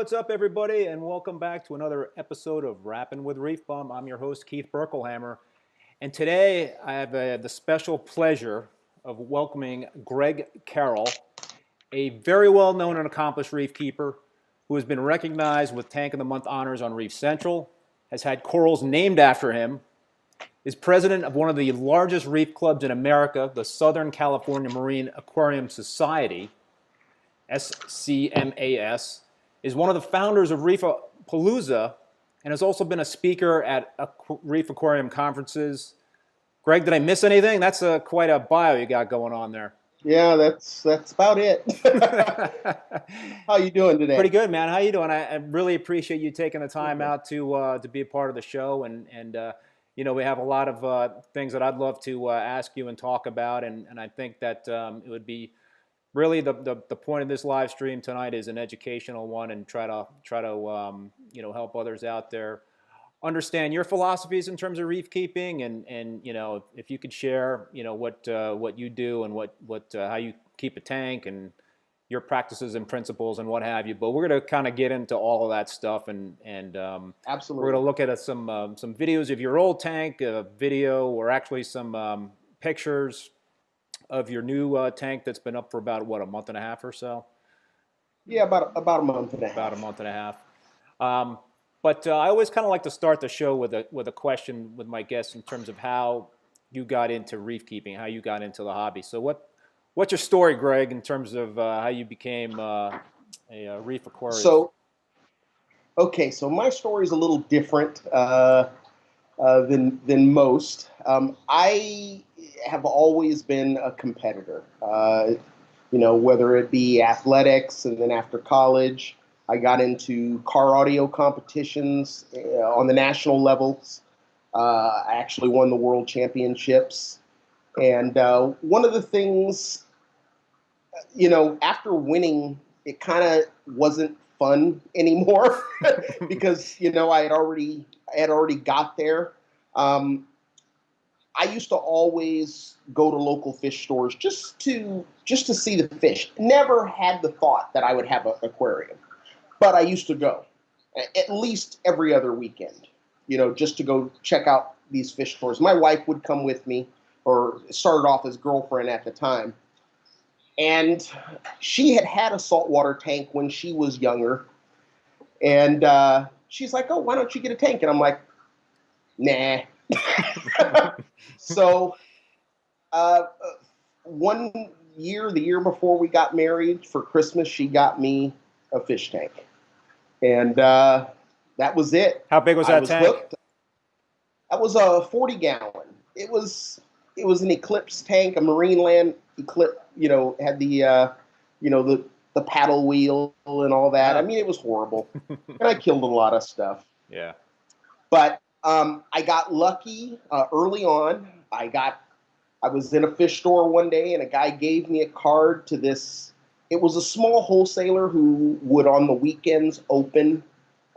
What's up, everybody, and welcome back to another episode of Rappin with ReefBum. I'm your host, Keith Berkelhamer, and today I have the special pleasure of welcoming Greg Carroll, a very well-known and accomplished reef keeper who has been recognized with Tank of the Month honors on Reef Central, has had corals named after him, is president of one of the largest reef clubs in America, the Southern California Marine Aquarium Society, SCMAS, is one of the founders of Reefapalooza, and has also been a speaker at reef aquarium conferences. Greg, did I miss anything? That's quite a bio you got going on there. Yeah, that's about it. How you doing today? Pretty good, man. How you doing? I really appreciate you taking the time out to be a part of the show, and you know, we have a lot of things that I'd love to ask you and talk about, and I think that it would be really the point of this live stream tonight is an educational one, and try to you know, help others out there understand your philosophies in terms of reef keeping, and you know, if you could share, you know, what you do and what how you keep a tank and your practices and principles and what have you. But we're going to kind of get into all of that stuff, and absolutely, we're going to look at some videos of your old tank, video, or actually some pictures of your new tank that's been up for about, what, a month and a half or so? Yeah, about a month and a half. About a month and a half. But I always kind of like to start the show with a question with my guests in terms of how you got into reef keeping, how you got into the hobby. So what's your story, Greg, in terms of how you became a reef aquarist? So my story is a little different than most. I have always been a competitor, you know, whether it be athletics, and then after college, I got into car audio competitions on the national levels. I actually won the world championships. And one of the things, you know, after winning, it kind of wasn't fun anymore because, you know, I had already got there. I used to always go to local fish stores just to see the fish. Never had the thought that I would have an aquarium, but I used to go at least every other weekend, you know, just to go check out these fish stores. My wife would come with me, or started off as girlfriend at the time, and she had a saltwater tank when she was younger, And she's like, oh, why don't you get a tank? And I'm like, nah. So one year, the year before we got married, for Christmas, she got me a fish tank. And that was it. How big was that tank? Hooked. That was a 40-gallon. It was an Eclipse tank, a Marineland Eclipse. Had the the paddle wheel and all that. Yeah. I mean, it was horrible, and I killed a lot of stuff. Yeah. But I got lucky early on. I was in a fish store one day, and a guy gave me a card to this. It was a small wholesaler who would on the weekends open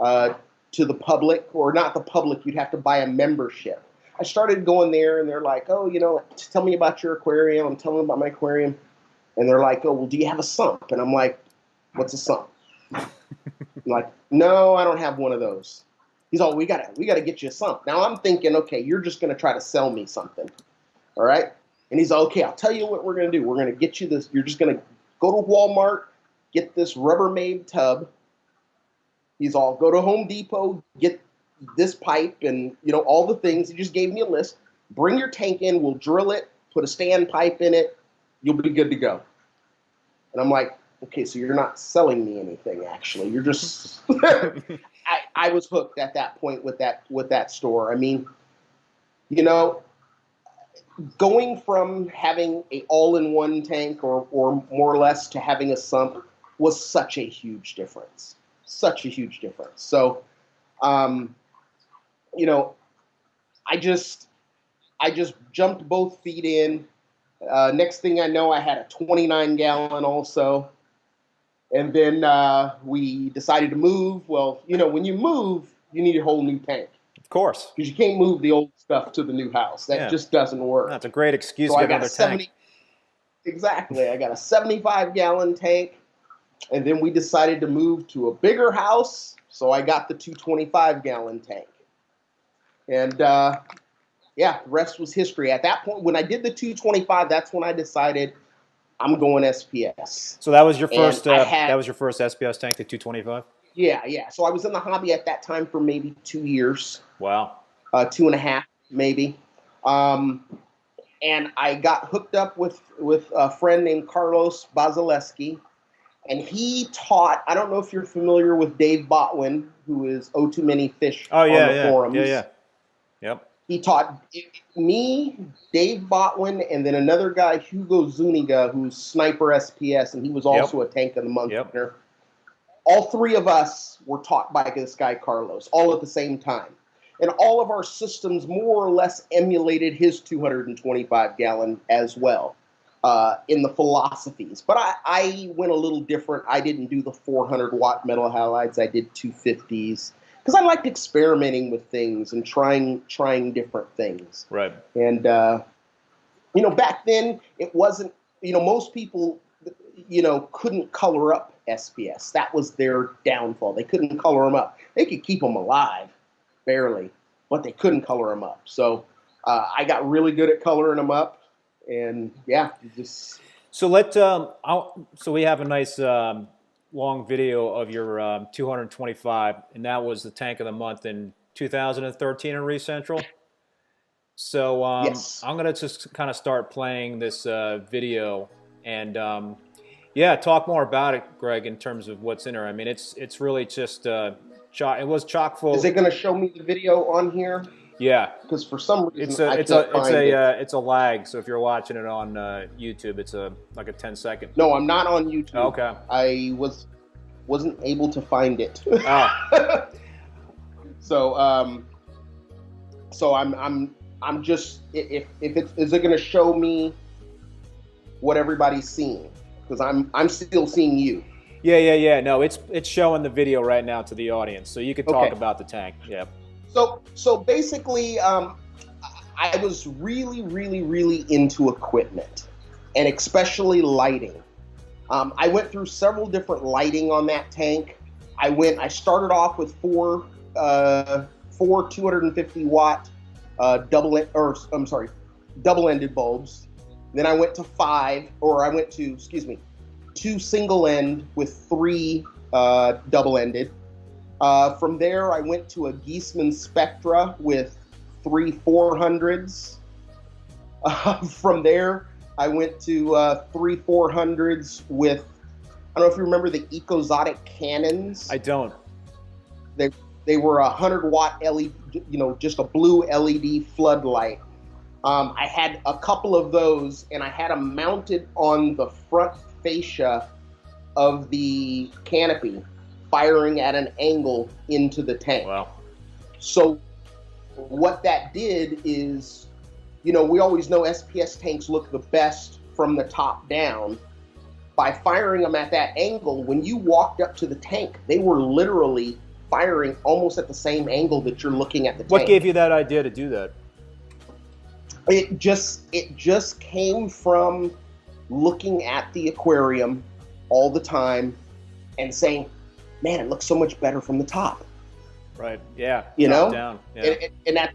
to the public, or not the public. You'd have to buy a membership. I started going there, and they're like, oh, tell me about your aquarium. I'm telling them about my aquarium. And they're like, oh, well, do you have a sump? And I'm like, what's a sump? I'm like, no, I don't have one of those. He's all, we gotta get you a sump. Now I'm thinking, okay, you're just gonna try to sell me something. All right? And he's all, okay, I'll tell you what we're gonna do. We're gonna get you this, you're just gonna go to Walmart, get this Rubbermaid tub. He's all, go to Home Depot, get this pipe and, all the things. He just gave me a list. Bring your tank in, we'll drill it, put a stand pipe in it, you'll be good to go. And I'm like, okay, so you're not selling me anything, actually. You're just I was hooked at that point with that store. I mean, going from having a all-in-one tank or more or less to having a sump was such a huge difference. Such a huge difference. So, I just jumped both feet in. Next thing I know, I had a 29-gallon also. And then we decided to move. Well, when you move, you need a whole new tank. Of course. Because you can't move the old stuff to the new house. That just doesn't work. That's a great excuse so to get another tank. Exactly. I got a 75-gallon tank. And then we decided to move to a bigger house. So I got the 225-gallon tank. And the rest was history. At that point, when I did the 225, that's when I decided I'm going SPS. So that was your first. That was your first SPS tank, the 225. Yeah. So I was in the hobby at that time for maybe 2 years. Wow. 2.5 maybe. And I got hooked up with a friend named Carlos Bazaleski, and he taught. I don't know if you're familiar with Dave Botwin, who is Too Many Fish on the forums. Yeah. Yep. He taught me, Dave Botwin, and then another guy, Hugo Zuniga, who's Sniper SPS, and he was also a Tank of the Month winner. All three of us were taught by this guy, Carlos, all at the same time. And all of our systems more or less emulated his 225-gallon as well in the philosophies. But I went a little different. I didn't do the 400-watt metal halides. I did 250s. Because I liked experimenting with things and trying different things. Right. And, back then it wasn't, most people, couldn't color up SPS. That was their downfall. They couldn't color them up. They could keep them alive, barely, but they couldn't color them up. So I got really good at coloring them up. And, just... So so we have a nice... long video of your 225, and that was the Tank of the Month in 2013 in Reef Central. So yes. I'm going to just kind of start playing this video and talk more about it, Greg, in terms of what's in there. I mean, it's really just it was chock full. Is it going to show me the video on here? Yeah, because for some reason it's a lag. So if you're watching it on YouTube, it's like a 10-second. No, I'm not on YouTube. Okay, I wasn't able to find it. Oh. So I'm just if is it going to show me what everybody's seeing? Because I'm still seeing you. Yeah. No, it's showing the video right now to the audience, so you could talk about the tank. Yeah. So basically, I was really, really, really into equipment, and especially lighting. I went through several different lighting on that tank. I started off with four 250-watt double-ended bulbs. Then I went to two single-end with 3 double-ended. From there, I went to a Geisman Spectra with 3 400s. From there, I went to 3 400s with, I don't know if you remember the Ecozotic cannons. I don't. They were 100-watt LED, just a blue LED floodlight. I had a couple of those, and I had them mounted on the front fascia of the canopy, firing at an angle into the tank. Wow. So what that did is, we always know SPS tanks look the best from the top down. By firing them at that angle, when you walked up to the tank, they were literally firing almost at the same angle that you're looking at the tank. What gave you that idea to do that? It just came from looking at the aquarium all the time and saying, man, it looks so much better from the top. Right. Yeah. Top down. Yeah. And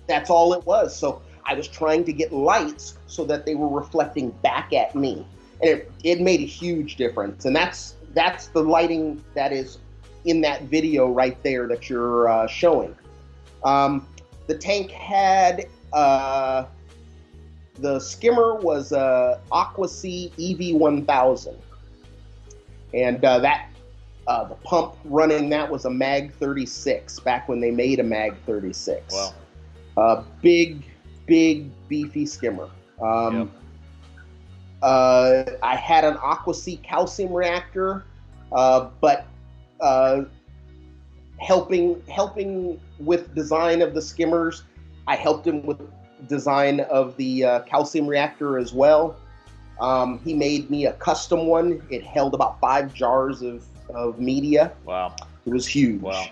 that's all it was. So I was trying to get lights so that they were reflecting back at me, and it made a huge difference. And that's the lighting that is in that video right there that you're showing. The tank had the skimmer was a AquaSea EV1000, and the pump running that was a Mag 36 back when they made a Mag 36. Wow. Big beefy skimmer. Yep. I had an AquaSea calcium reactor, but helping with design of the skimmers, I helped him with design of the calcium reactor as well. He made me a custom one. It held about 5 jars of media. Wow. It was huge. Wow.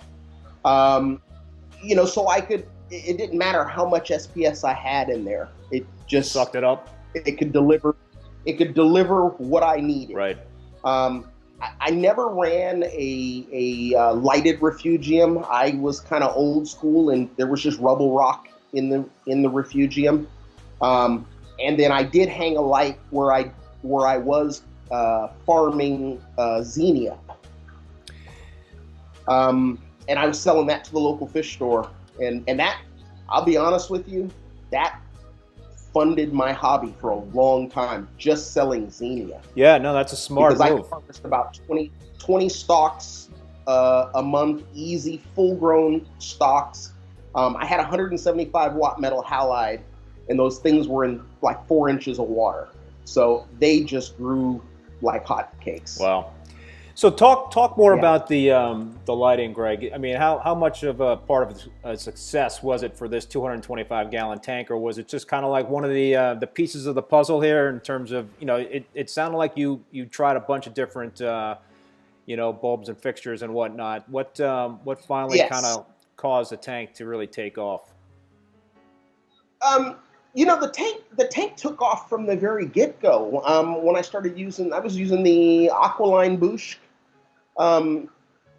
So I could, it didn't matter how much SPS I had in there. It just sucked it up. It could deliver what I needed. Right. I never ran a lighted refugium. I was kind of old school, and there was just rubble rock in the refugium. And then I did hang a light where I was farming xenia. And I was selling that to the local fish store, and that, I'll be honest with you, that funded my hobby for a long time, just selling xenia. Yeah, no, that's a smart because move. I harvest about 20 stalks a month, easy, full-grown stalks. I had 175-watt metal halide, and those things were in like 4 inches of water. So they just grew like hotcakes. Wow. So talk more about the lighting, Greg. I mean, how much of a part of a success was it for this 225-gallon tank, or was it just kind of like one of the pieces of the puzzle here in terms of, it sounded like you tried a bunch of different bulbs and fixtures and whatnot. What finally kind of caused the tank to really take off? The tank took off from the very get-go. When I started I was using the Aqualine Bush, the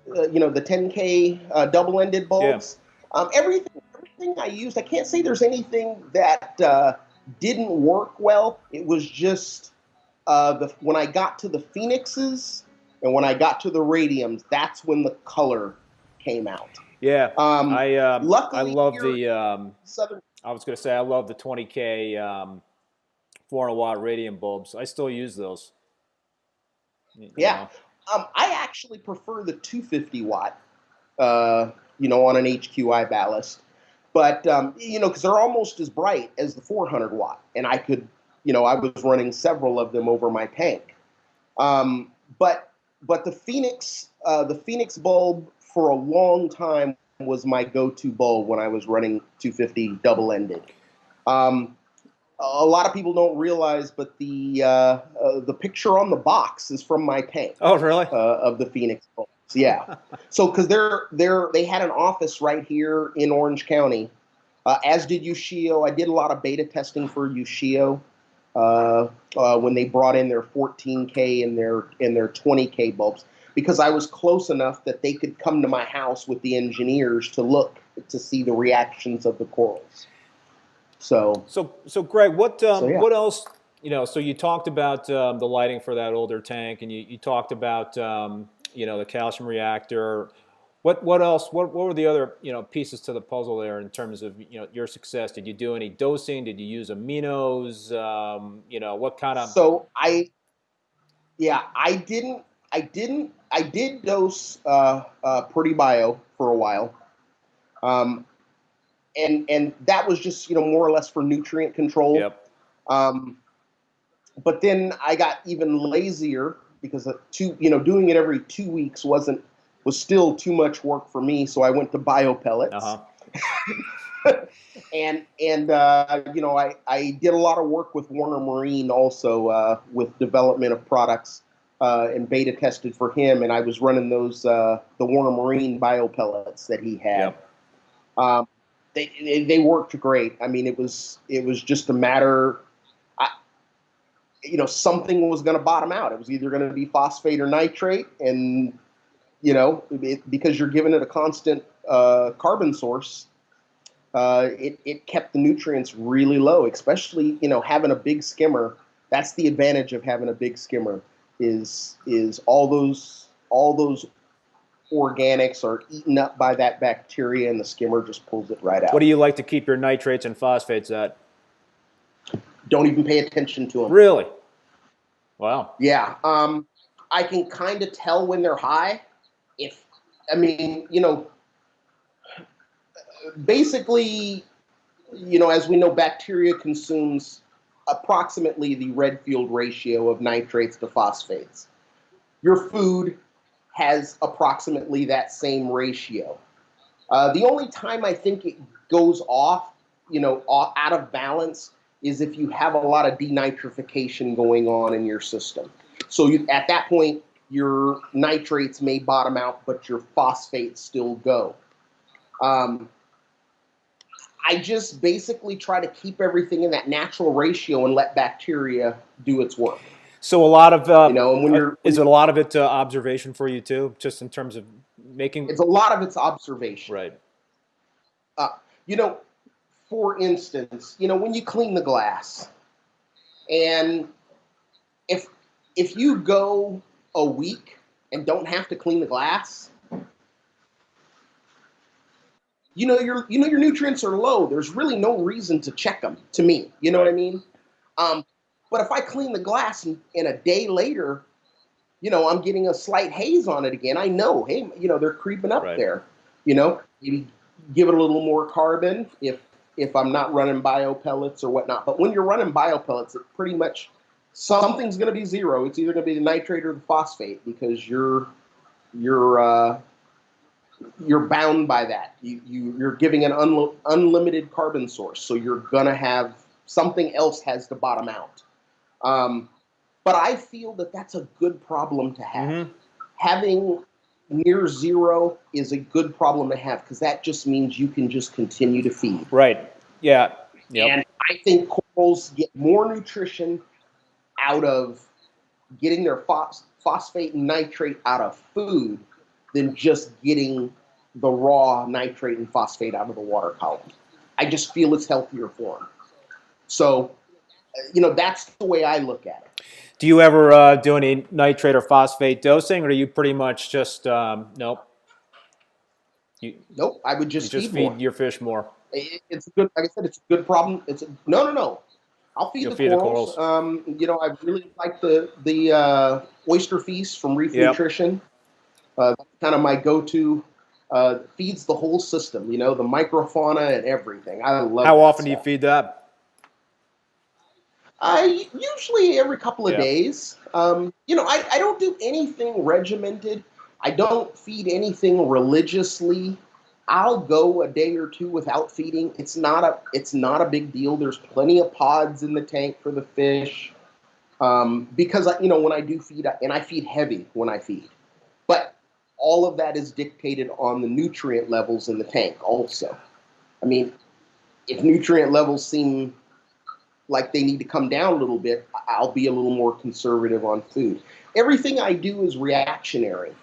10K double-ended bulbs. Yeah. Everything I used, I can't say there's anything that didn't work well. It was just when I got to the Phoenixes and when I got to the Radiums, that's when the color came out. Yeah, I love the Southern. I was going to say, I love the 20K 400-watt radium bulbs. I still use those. Yeah. I actually prefer the 250-watt, on an HQI ballast. But, because they're almost as bright as the 400-watt. And I could, I was running several of them over my tank. But the Phoenix bulb for a long time was my go-to bulb when I was running 250 double-ended. A lot of people don't realize, but the picture on the box is from my tank. Oh, really? Of the Phoenix bulbs, yeah. So because they had an office right here in Orange County, as did Ushio. I did a lot of beta testing for Ushio when they brought in their 14K and their 20K bulbs, because I was close enough that they could come to my house with the engineers to see the reactions of the corals. So Greg, what else? So you talked about the lighting for that older tank, and you talked about the calcium reactor. What else? What were the other pieces to the puzzle there in terms of your success? Did you do any dosing? Did you use aminos? What kind of? So yeah, I did dose Pretty Bio for a while, um, and that was just more or less for nutrient control. Yep. Um, but then I got even lazier because doing it every 2 weeks was still too much work for me. So I went to bio pellets. I did a lot of work with Warner Marine also with development of products and beta tested for him, and I was running those the Warner Marine bio pellets that he had. Yep. They worked great. I mean, it was just a matter. Something was going to bottom out. It was either going to be phosphate or nitrate, and because you're giving it a constant carbon source, it kept the nutrients really low. Especially having a big skimmer. That's the advantage of having a big skimmer is all those organics are eaten up by that bacteria, and the skimmer just pulls it right out. What do you like to keep your nitrates and phosphates at? Don't even pay attention to them. Really? Wow. Yeah. I can kind of tell when they're high. Basically, as we know, bacteria consumes approximately the Redfield ratio of nitrates to phosphates. Your food has approximately that same ratio. The only time I think it goes off, out of balance, is if you have a lot of denitrification going on in your system. So at that point, your nitrates may bottom out, but your phosphates still go. I just basically try to keep everything in that natural ratio and let bacteria do its work. So a lot of and is it a lot of it observation for you too, just in terms of making? It's a lot of it's observation. Right. For instance, when you clean the glass, and if you go a week and don't have to clean the glass, your nutrients are low. There's really no reason to check them, to me. You know what I mean? But if I clean the glass and a day later, I'm getting a slight haze on it again, I know, hey, they're creeping up there. Maybe give it a little more carbon if I'm not running bio pellets or whatnot. But when you're running bio pellets, it pretty much something's going to be zero. It's either going to be the nitrate or the phosphate, because you're bound by that. You're giving an unlimited carbon source, so you're gonna have something else has to bottom out. But I feel that that's a good problem to have. Mm-hmm. Having near zero is a good problem to have, because that just means you can just continue to feed. Right. Yeah. Yep. And I think corals get more nutrition out of getting their phosphate and nitrate out of food than just getting the raw nitrate and phosphate out of the water column. I just feel it's healthier for them. So, that's the way I look at it. Do you ever do any nitrate or phosphate dosing, or are you pretty much just nope? Nope. I would just feed your fish more. It's good. Like I said, it's a good problem. No. I'll feed the corals. I really like the oyster feast from Reef Nutrition. That's kind of my go-to. Feeds the whole system, the microfauna and everything. I love. How often do you feed that? Usually every couple of days. I don't do anything regimented. I don't feed anything religiously. I'll go a day or two without feeding. It's not a big deal. There's plenty of pods in the tank for the fish. Because when I do feed, and I feed heavy when I feed, but all of that is dictated on the nutrient levels in the tank also. I mean, if nutrient levels seem like they need to come down a little bit, I'll be a little more conservative on food. Everything I do is reactionary.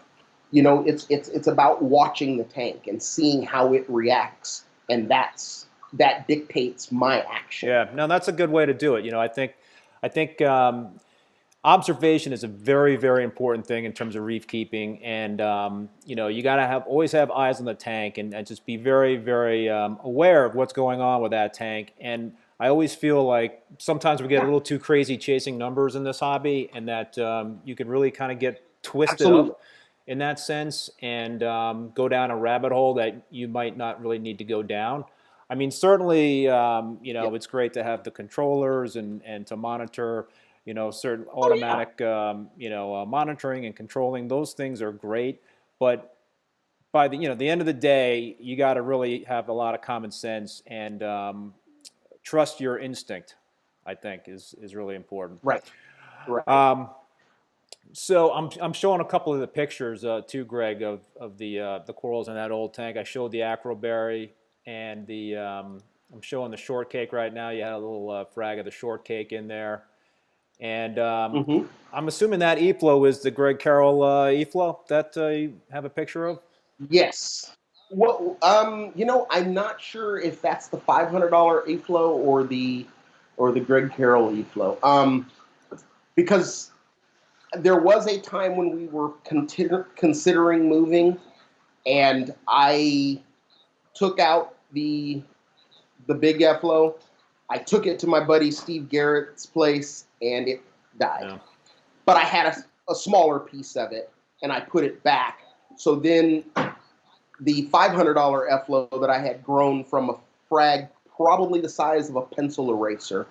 It's about watching the tank and seeing how it reacts, and that dictates my action. Yeah, no, that's a good way to do it. I think observation is a very, very important thing in terms of reef keeping, and you know, you got to always have eyes on the tank, and just be very, very aware of what's going on with that tank. And I always feel like sometimes we get a little too crazy chasing numbers in this hobby, and that you can really kind of get twisted up in that sense, and go down a rabbit hole that you might not really need to go down. I mean, certainly, you know, it's great to have the controllers and to monitor, you know, certain automatic, you know, monitoring and controlling. Those things are great, but by the, you know, the end of the day, you got to really have a lot of common sense and trust your instinct. I think is really important. Right. Right. So I'm showing a couple of the pictures too, Greg, of the corals in that old tank. I showed the acroberry and the I'm showing the shortcake right now. You had a little frag of the shortcake in there, and I'm assuming that E-flow is the Greg Carroll E-flow that you have a picture of. Yes. Well, you know, I'm not sure if that's the $500 E-flow or the Greg Carroll E-flow. Because there was a time when we were considering moving, and I took out the big E-flow. I took it to my buddy Steve Garrett's place, and it died. Yeah. But I had a smaller piece of it, and I put it back. So then the $500 E-flow that I had grown from a frag probably the size of a pencil eraser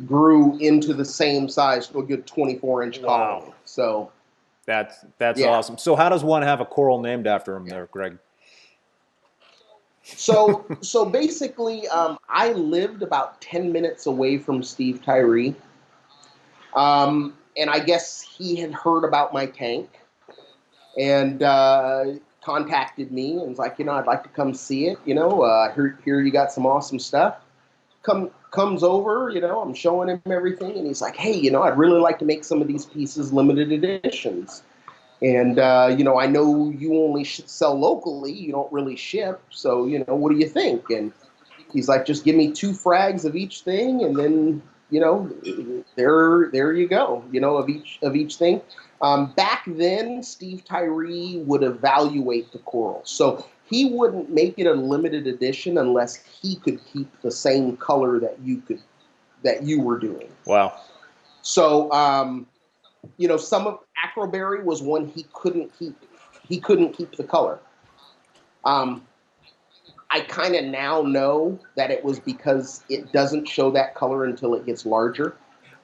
grew into the same size, to a good 24-inch colony. So that's awesome. So how does one have a coral named after him there, Greg? So basically, I lived about 10 minutes away from Steve Tyree, and I guess he had heard about my tank and contacted me and was like, you know, I'd like to come see it. You know, here you got some awesome stuff. Comes over, you know, I'm showing him everything, and he's like, hey, you know, I'd really like to make some of these pieces limited editions. And, you know, I know you only sell locally, you don't really ship, so, you know, what do you think? And he's like, just give me 2 frags of each thing, and then, you know, there you go, you know, of each thing. Back then, Steve Tyree would evaluate the coral. So he wouldn't make it a limited edition unless he could keep the same color that you were doing. Wow. So, you know, some of acroberry was one he couldn't keep. He couldn't keep the color. I kind of now know that it was because it doesn't show that color until it gets larger.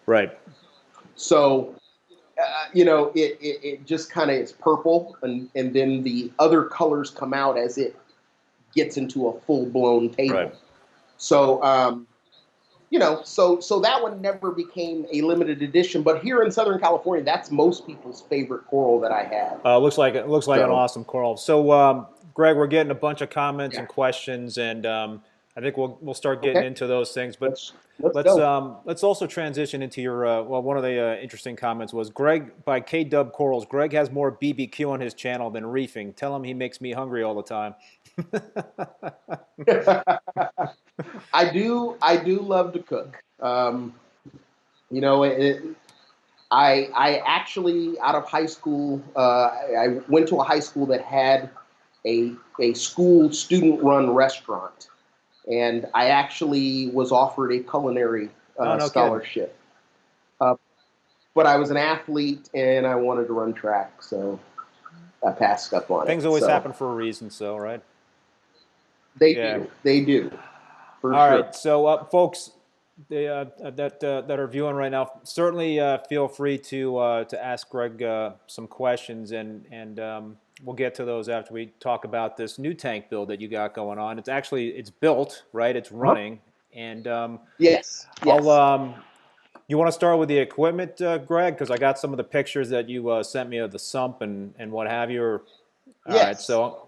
Right. So, you know, it just kind of is purple, and then the other colors come out as it gets into a full-blown table. Right. So, you know, so that one never became a limited edition. But here in Southern California, that's most people's favorite coral that I have. Looks like an awesome coral. So, Greg, we're getting a bunch of comments and questions, and I think we'll start getting into those things. But let's also transition into your well, one of the interesting comments was Greg by K-Dub Corals. Greg has more BBQ on his channel than reefing. Tell him he makes me hungry all the time. I do love to cook. You know, I actually, out of high school, I went to a high school that had a school student-run restaurant, and I actually was offered a culinary scholarship. But I was an athlete, and I wanted to run track, so I passed up on it. Things always happen for a reason, so, right? They do. All right, so folks that are viewing right now, certainly feel free to ask Greg some questions, and we'll get to those after we talk about this new tank build that you got going on. It's built, right? It's running, and yes. You want to start with the equipment, Greg? Because I got some of the pictures that you sent me of the sump and what have you. All right, so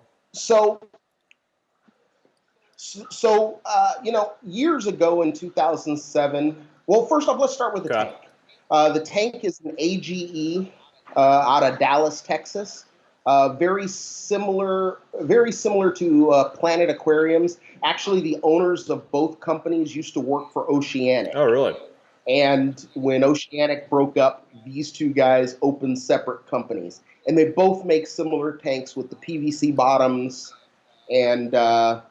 you know, years ago in 2007. Well, first off, let's start with the tank. The tank is an AGE out of Dallas, Texas. Very similar to Planet Aquariums. Actually, the owners of both companies used to work for Oceanic. Oh, really? And when Oceanic broke up, these two guys opened separate companies, and they both make similar tanks with the PVC bottoms and the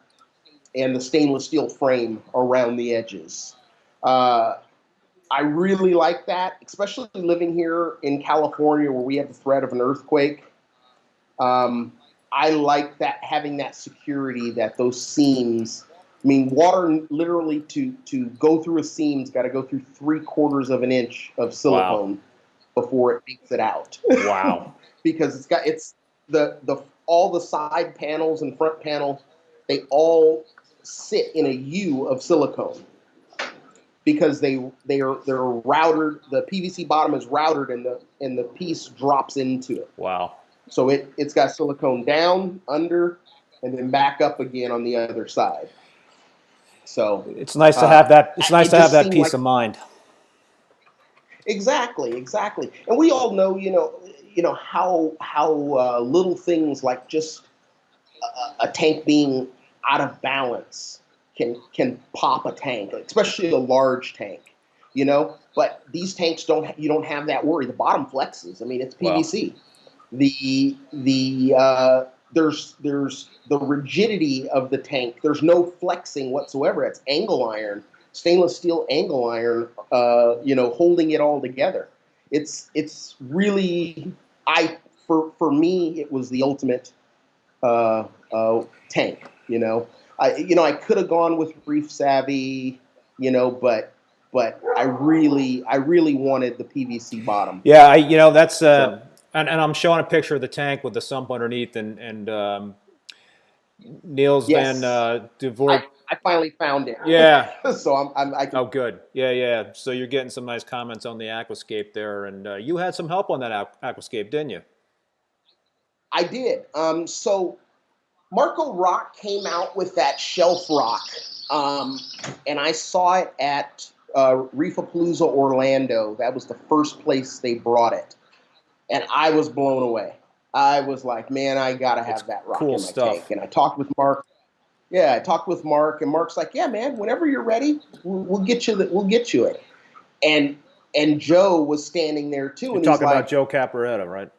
stainless steel frame around the edges. I really like that, especially living here in California where we have the threat of an earthquake. I like that, having that security that those seams. I mean, water literally to go through a seam's got to go through 3/4 of an inch of silicone before it takes it out. Wow. Because it's the all the side panels and front panels, they all sit in a U of silicone because they're routed. The PVC bottom is routed and the piece drops into it. Wow. So it's got silicone down, under, and then back up again on the other side. So it's nice to have that. It's nice to have that peace like, of mind. Exactly. And we all know, how little things like just a tank being out of balance can pop a tank, especially a large tank, But these tanks you don't have that worry. The bottom flexes. I mean, it's PVC. Wow. There's the rigidity of the tank. There's no flexing whatsoever. It's angle iron, stainless steel angle iron, holding it all together. It's really, for me, it was the ultimate tank. I could have gone with Reef Savvy, but I really wanted the PVC bottom. Yeah, that's and I'm showing a picture of the tank with the sump underneath, and Niels yes. Van Devoort. I finally found it. Yeah. So Oh, good. Yeah. So you're getting some nice comments on the aquascape there, and you had some help on that aquascape, didn't you? I did. So Marco Rock came out with that shelf rock, and I saw it at Reefapalooza Orlando. That was the first place they brought it, and I was blown away. I was like, man, I gotta have that rock in my tank. And I talked with Mark. Yeah, I talked with Mark, and Mark's like, yeah, man, whenever you're ready, we'll get you it. And Joe was standing there too. You're and talking he's about Joe Caparetta, right?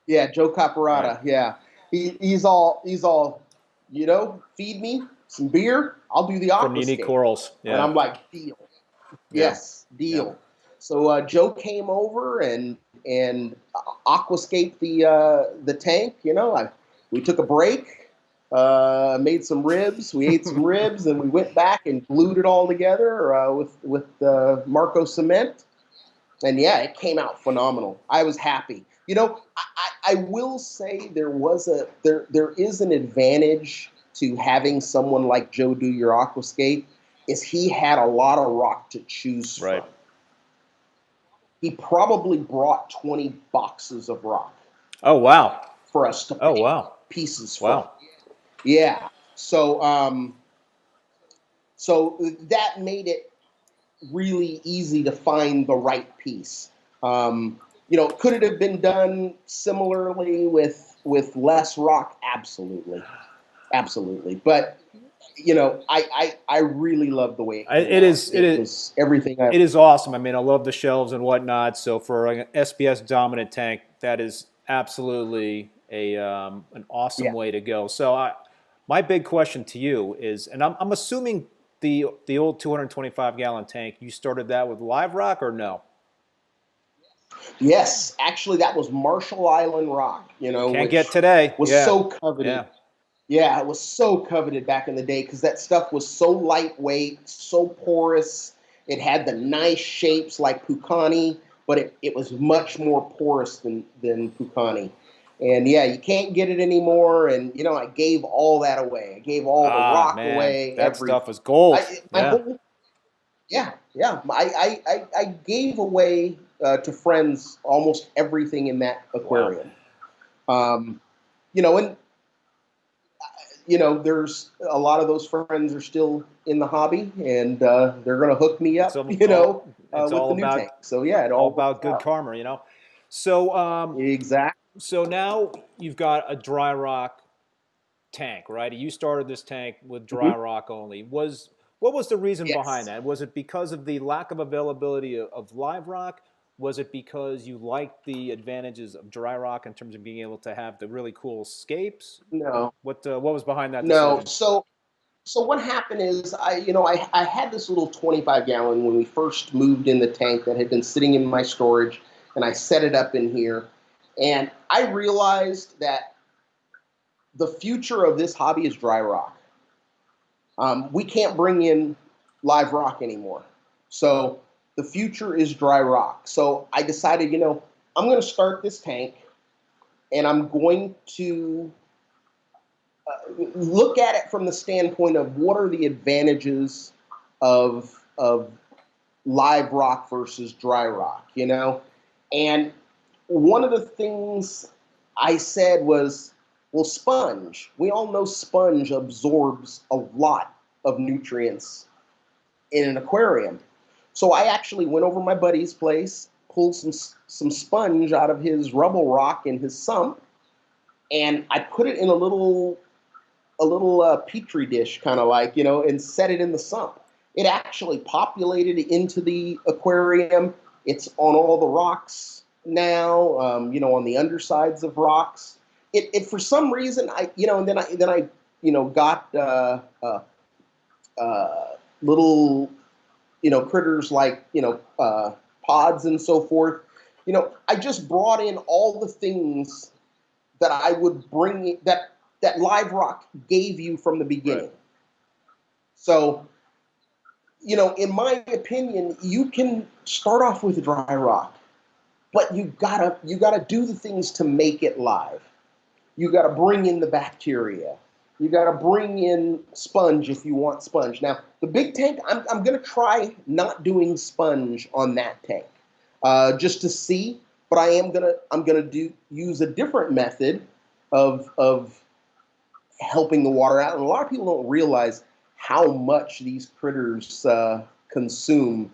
Yeah, Joe Caparetta. Right. Yeah, he's all, feed me some beer, I'll do the aquascape. From Unique Corals. Yeah. And I'm like, deal. Yes, deal. Yeah. So Joe came over and aquascaped the tank. We took a break, made some ribs. We ate some ribs, and we went back and glued it all together with Marco cement. And yeah, it came out phenomenal. I was happy. I will say there is an advantage to having someone like Joe do your aquascape, is he had a lot of rock to choose from. Right. He probably brought 20 boxes of rock. Oh, wow. For us to pick pieces from. Wow. Yeah. So so that made it really easy to find the right piece. Could it have been done similarly with less rock? Absolutely. But I really love the way it is everything. It is awesome. I mean, I love the shelves and whatnot. So for an SPS dominant tank, that is absolutely an awesome way to go. So my big question to you is, and I'm assuming the old 225-gallon tank, you started that with live rock or no? Yes, actually, that was Marshall Island rock. Can't get today. Was so coveted. Yeah, it was so coveted back in the day because that stuff was so lightweight, so porous. It had the nice shapes like Pucani, but it was much more porous than Pucani. And yeah, you can't get it anymore. And I gave all that away. I gave all the rock away. That stuff was gold. I gave away to friends almost everything in that aquarium. Wow. And there's a lot of those friends are still in the hobby, and they're going to hook me up. With the new tank. So yeah, all about good karma. So exactly. So now you've got a dry rock tank, right? You started this tank with dry rock only. Was What was the reason behind Yes. that? Was it because of the lack of availability of live rock? Was it because you liked the advantages of dry rock in terms of being able to have the really cool escapes? No. What was behind that No. decision? So what happened is I had this little 25 gallon when we first moved in the tank that had been sitting in my storage, and I set it up in here, and I realized that the future of this hobby is dry rock. We can't bring in live rock anymore. So the future is dry rock. So I decided, I'm going to start this tank and I'm going to look at it from the standpoint of what are the advantages of live rock versus dry rock, And one of the things I said was, well, sponge. We all know sponge absorbs a lot of nutrients in an aquarium. So I actually went over my buddy's place, pulled some sponge out of his rubble rock in his sump, and I put it in a little petri dish, kind of like, and set it in the sump. It actually populated into the aquarium. It's on all the rocks now, on the undersides of rocks. It for some reason and then I got little critters like pods and so forth. I just brought in all the things that I would bring that live rock gave you from the beginning. Right. So, in my opinion, you can start off with dry rock, but you gotta do the things to make it live. You gotta bring in the bacteria. You gotta bring in sponge if you want sponge. Now, the big tank, I'm gonna try not doing sponge on that tank, just to see. But I'm gonna use a different method of helping the water out. And a lot of people don't realize how much these critters consume,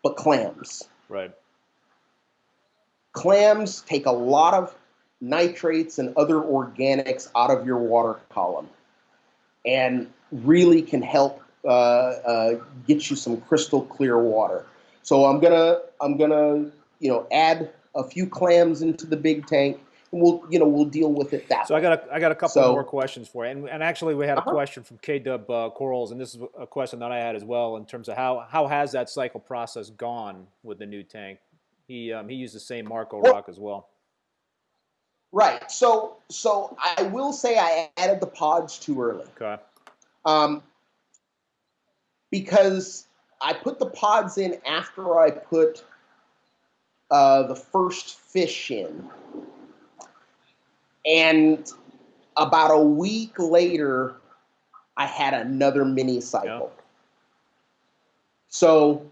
but clams. Right. Clams take a lot of nitrates and other organics out of your water column and really can help get you some crystal clear water. So I'm gonna add a few clams into the big tank. We'll deal with it that way. So I got a couple more questions for you, and actually we had a question from K-Dub Corals, and this is a question that I had as well in terms of how has that cycle process gone with the new tank? He used the same Marco rock as well. Right. So I will say I added the pods too early. Okay. Because I put the pods in after I put the first fish in. And about a week later, I had another mini cycle. Yeah. So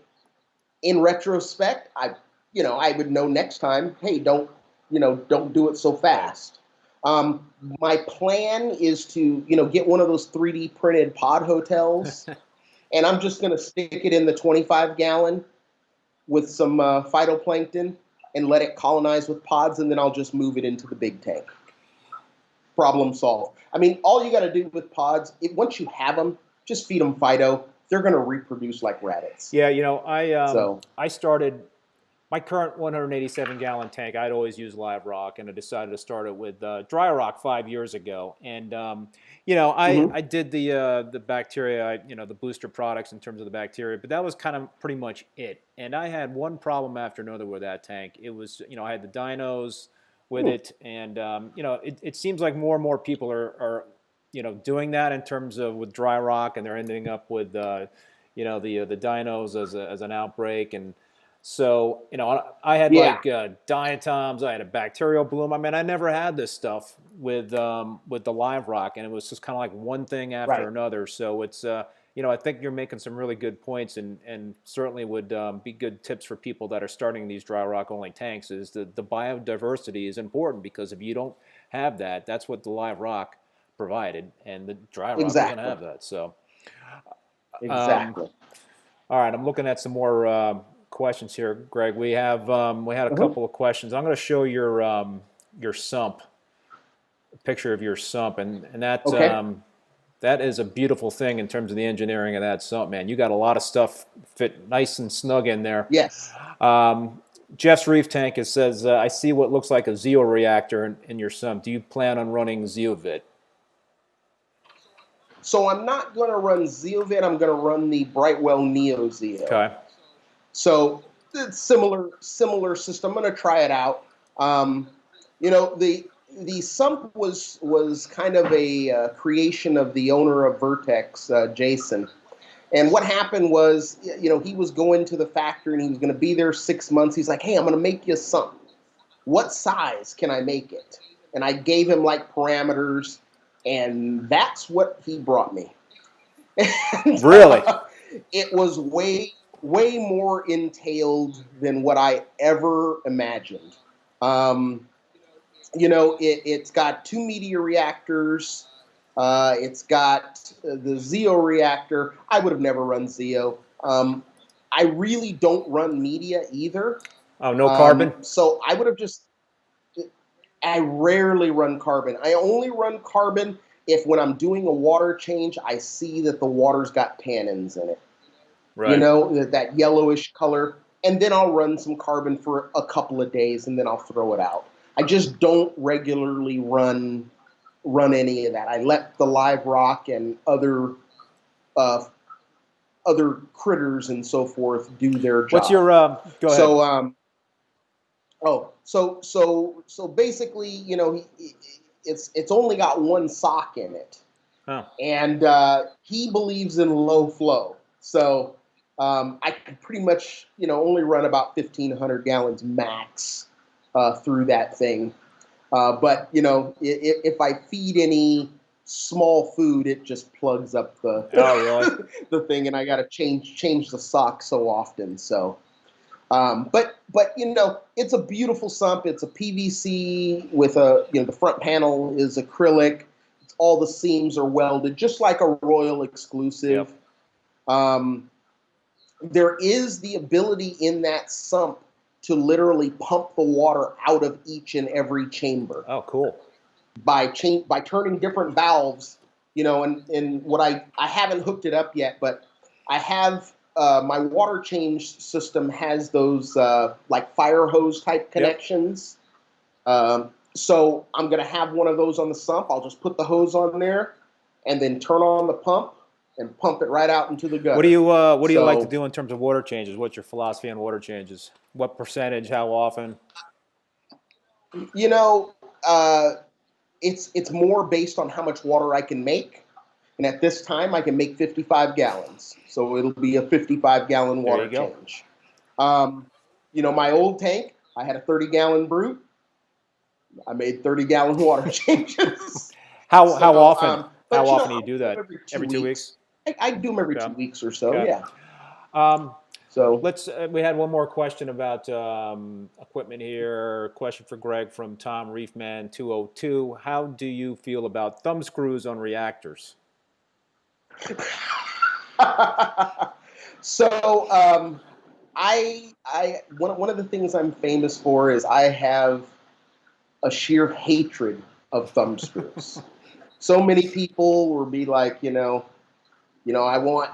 in retrospect, I would know next time, hey, don't do it so fast. My plan is to, get one of those 3D printed pod hotels, and I'm just going to stick it in the 25 gallon with some phytoplankton and let it colonize with pods, and then I'll just move it into the big tank. Problem solved. I mean, all you got to do with pods, once you have them, just feed them phyto. They're going to reproduce like rabbits. Yeah, I started my current 187 gallon tank. I'd always use live rock, and I decided to start it with dry rock 5 years ago. And I did the bacteria, the booster products in terms of the bacteria, but that was kind of pretty much it. And I had one problem after another with that tank. It was, I had the dinos with it, and it seems like more and more people are doing that in terms of with dry rock, and they're ending up with the dinos as an outbreak. And so I had like diatoms, I had a bacterial bloom. I mean, I never had this stuff with the live rock, and it was just kind of like one thing after another. So it's I think you're making some really good points, and certainly would be good tips for people that are starting these dry rock only tanks. Is the biodiversity is important, because if you don't have that, that's what the live rock provided, and the dry rock doesn't have that. So exactly. All right, I'm looking at some more questions here, Greg. We had a couple of questions. I'm going to show your sump, a picture of your sump, and that That is a beautiful thing in terms of the engineering of that sump, man. You got a lot of stuff fit nice and snug in there. Yes. Jeff's Reef Tank says, I see what looks like a Zeo reactor in your sump. Do you plan on running Zeovid? So I'm not going to run Zeovid. I'm going to run the Brightwell Neo Zeo. Okay. So it's similar system. I'm going to try it out. You know, the sump was kind of a creation of the owner of Vertex, Jason. And what happened was, you know, he was going to the factory and he was going to be there 6 months. He's like, hey, I'm going to make you a sump. What size can I make it? And I gave him like parameters, and that's what he brought me. And, Really? It was way more entailed than what I ever imagined. You know, it's got 2 media reactors. It's got the Zeo reactor. I would have never run Zeo. I really don't run media either. Oh, no carbon? So I would have I rarely run carbon. I only run carbon if when I'm doing a water change, I see that the water's got tannins in it. Right. You know, that yellowish color. And then I'll run some carbon for a couple of days and then I'll throw it out. I just don't regularly run any of that. I let the live rock and other critters and so forth do their job. What's your go ahead. So basically, you know, it's only got 1 sock in it. Oh. And he believes in low flow. So I can pretty much, you know, only run about 1,500 gallons max through that thing. But, you know, if I feed any small food, it just plugs up the really? the thing, and I got to change the sock so often. So, but you know, it's a beautiful sump. It's a PVC with the front panel is acrylic. All the seams are welded, just like a Royal Exclusiv. Yep. There is the ability in that sump to literally pump the water out of each and every chamber. Oh, cool. By turning different valves, you know, and what I haven't hooked it up yet, but I have my water change system has those like fire hose type connections. Yep. So I'm going to have one of those on the sump. I'll just put the hose on there and then turn on the pump and pump it right out into the gutter. What do you like to do in terms of water changes? What's your philosophy on water changes? What percentage? How often? You know, it's more based on how much water I can make. And at this time, I can make 55 gallons. So it'll be a 55-gallon water change. You know, my old tank, I had a 30-gallon brute. I made 30-gallon water changes. How often? How often do you do that? Every 2 weeks? I do them every 2 weeks or so, yeah. So we had one more question about equipment here. Question for Greg from Tom Reefman 202. How do you feel about thumb screws on reactors? So one of the things I'm famous for is I have a sheer hatred of thumb screws. So many people will be like, you know, I want,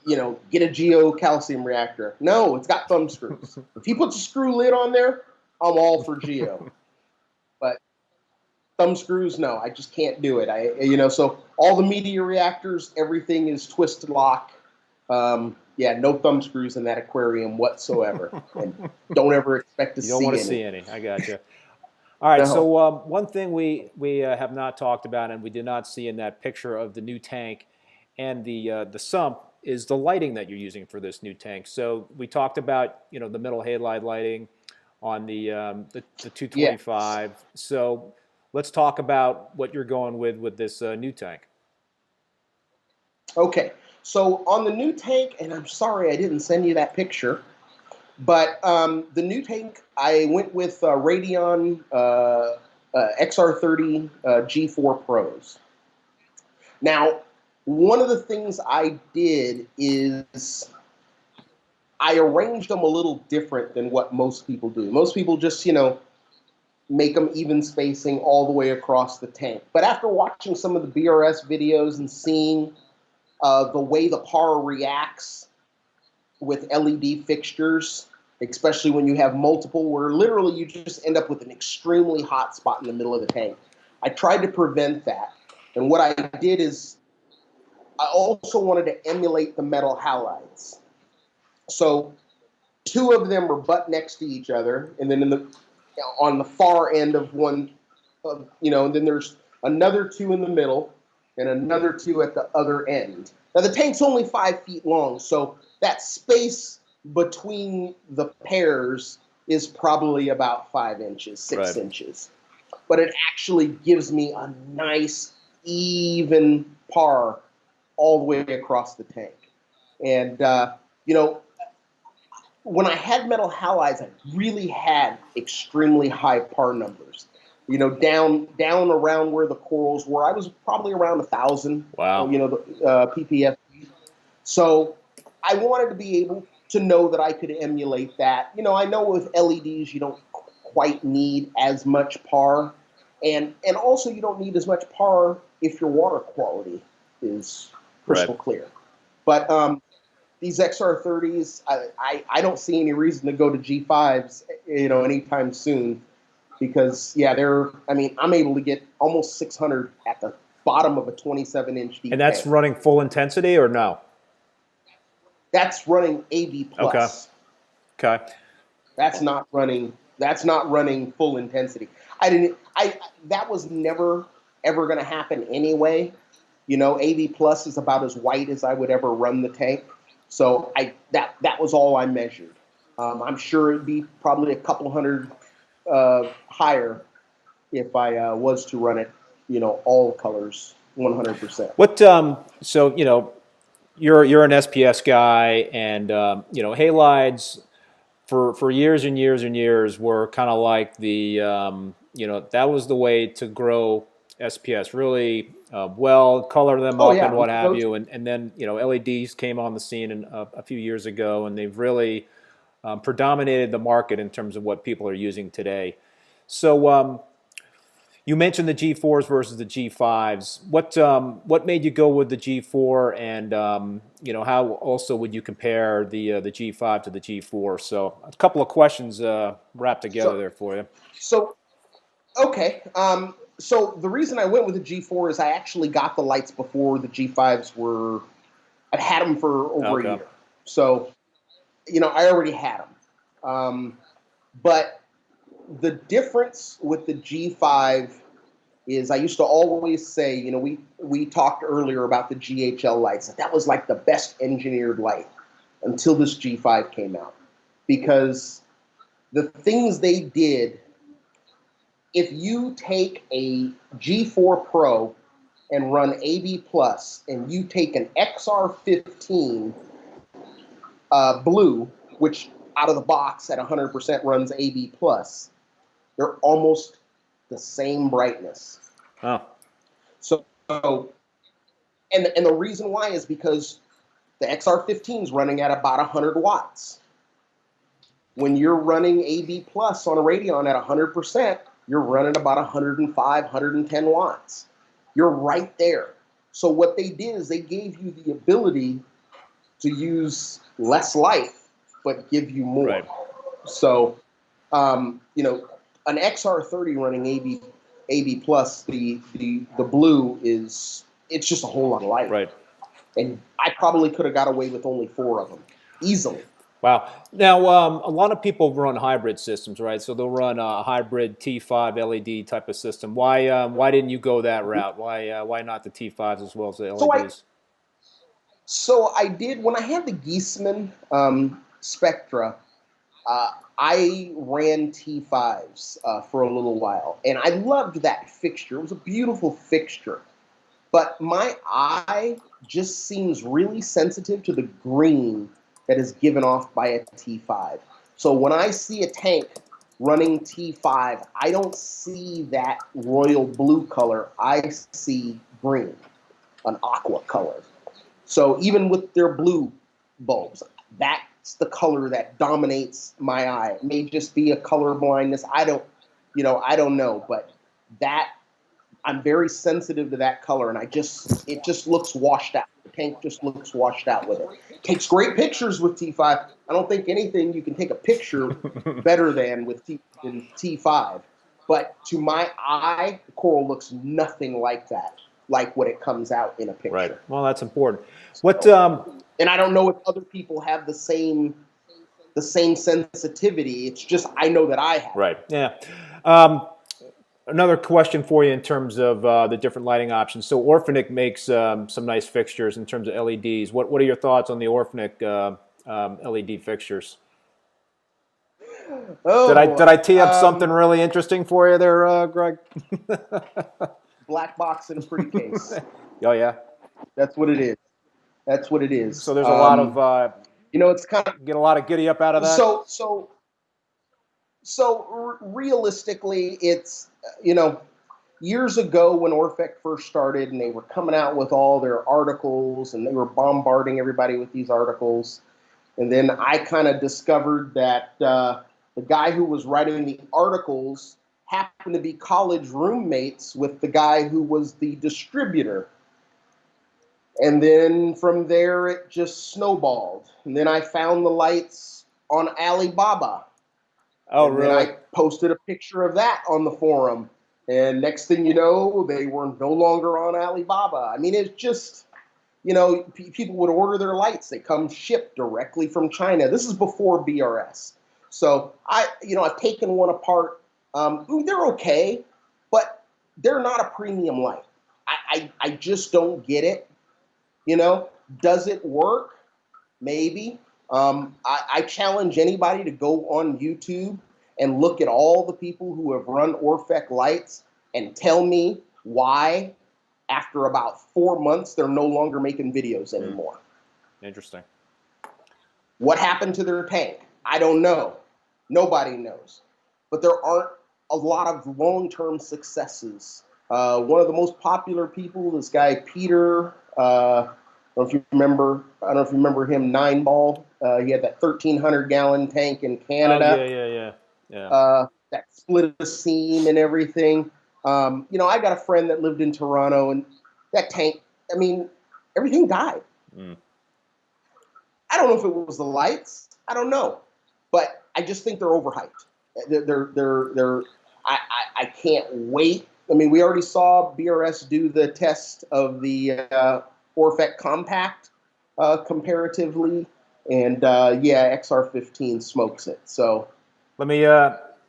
you know, get a geocalcium reactor. No, it's got thumb screws. If he puts a screw lid on there, I'm all for geo. But thumb screws, no, I just can't do it. So all the media reactors, everything is twist lock. Yeah, no thumb screws in that aquarium whatsoever. And don't ever expect to see any. You don't want to see any. I got you. All right, so one thing we have not talked about and we did not see in that picture of the new tank and the sump is the lighting that you're using for this new tank. So we talked about, you know, the middle halide lighting on the 225. Yes. So let's talk about what you're going with this new tank. Okay, so on the new tank, and I'm sorry I didn't send you that picture, but the new tank, I went with Radion XR30 G4 Pros. Now, one of the things I did is I arranged them a little different than what most people do. Most people just, you know, make them even spacing all the way across the tank. But after watching some of the BRS videos and seeing the way the par reacts with LED fixtures, especially when you have multiple, where literally you just end up with an extremely hot spot in the middle of the tank, I tried to prevent that. And what I did is I also wanted to emulate the metal halides. So 2 of them are butt next to each other, and then on the far end of one, and then there's another 2 in the middle and another 2 at the other end. Now the tank's only 5 feet long, so that space between the pairs is probably about 5 inches, 6 inches. But it actually gives me a nice, even par all the way across the tank. And, when I had metal halides, I really had extremely high par numbers. Down around where the corals were, I was probably around 1,000. Wow. The ppf. So I wanted to be able to know that I could emulate that. I know with LEDs you don't quite need as much par, and also you don't need as much par if your water quality is crystal clear. But these XR30s, I don't see any reason to go to G5s, anytime soon, because I'm able to get almost 600 at the bottom of a 27-inch deep. And that's running full intensity or no? That's running AV plus. Okay. That's not running full intensity. That was never ever going to happen anyway. AV plus is about as white as I would ever run the tank. So that was all I measured. I'm sure it'd be probably a couple hundred higher if I was to run it, all colors 100%. What so you're an SPS guy, and halides for years and years and years were kind of like the that was the way to grow SPS really well, color them up and what have you, and then LEDs came on the scene a few years ago, and they've really predominated the market in terms of what people are using today. So you mentioned the G4s versus the G5s. What made you go with the G4, and how also would you compare the G5 to the G4? So a couple of questions wrapped together there for you. So okay. So the reason I went with the G4 is I actually got the lights before the G5s were. I've had them for over a year, so I already had them. But the difference with the G5 is I used to always say, we talked earlier about the GHL lights. That was like the best engineered light until this G5 came out, because the things they did. If you take a G4 Pro and run AV Plus, and you take an XR15 blue, which out of the box at 100% runs AV Plus, they're almost the same brightness. Oh. So and the reason why is because the XR15 is running at about 100 watts. When you're running AV Plus on a Radeon at 100%, you're running about 105, 110 watts. You're right there. So what they did is they gave you the ability to use less light, but give you more. Right. So, an XR30 running AV Plus, the blue it's just a whole lot of light. Right. And I probably could have got away with only 4 of them easily. Wow. Now, a lot of people run hybrid systems, right? So they'll run a hybrid T5 LED type of system. Why didn't you go that route? Why not the T5s as well as the LEDs? So I did, when I had the Geisman Spectra, I ran T5s for a little while, and I loved that fixture. It was a beautiful fixture. But my eye just seems really sensitive to the green that is given off by a T5. So when I see a tank running T5, I don't see that royal blue color. I see green, an aqua color. So even with their blue bulbs, that's the color that dominates my eye. It may just be a color blindness. I don't I don't know, but that I'm very sensitive to that color, and it just looks washed out. The tank just looks washed out with it. Takes great pictures with T5. I don't think anything you can take a picture better than with T5. But to my eye, the coral looks nothing like that, like what it comes out in a picture. Right. Well, that's important. What? And I don't know if other people have the same sensitivity. It's just I know that I have. Right. Yeah. Another question for you in terms of the different lighting options. So Orphanik makes some nice fixtures in terms of LEDs. What are your thoughts on the Orphanik LED fixtures? Oh, did I tee up something really interesting for you there, Greg? Black box in a pretty case. Oh yeah. That's what it is. That's what it is. So there's a lot of it's kind of get a lot of giddy up out of that. So realistically, it's years ago when Orphanik first started and they were coming out with all their articles and they were bombarding everybody with these articles, and then I kind of discovered that the guy who was writing the articles happened to be college roommates with the guy who was the distributor. And then from there, it just snowballed. And then I found the lights on Alibaba. Oh, and really? Then I posted a picture of that on the forum. And next thing you know, they were no longer on Alibaba. I mean, it's just, people would order their lights. They come shipped directly from China. This is before BRS. So I've taken one apart. They're okay, but they're not a premium light. I just don't get it. Does it work? Maybe. I challenge anybody to go on YouTube and look at all the people who have run Orphanik lights and tell me why, after about 4 months, they're no longer making videos anymore. Interesting. What happened to their tank? I don't know. Nobody knows. But there aren't a lot of long-term successes. One of the most popular people, this guy Peter, I don't know if you remember him, Nine Ball. He had that 1,300-gallon tank in Canada. Oh, yeah. That split a seam and everything. I got a friend that lived in Toronto, and that tank, everything died. I don't know if it was the lights. I don't know. But I just think they're overhyped. I can't wait. We already saw BRS do the test of the Orphanik Compact comparatively, and XR15 smokes it. So let me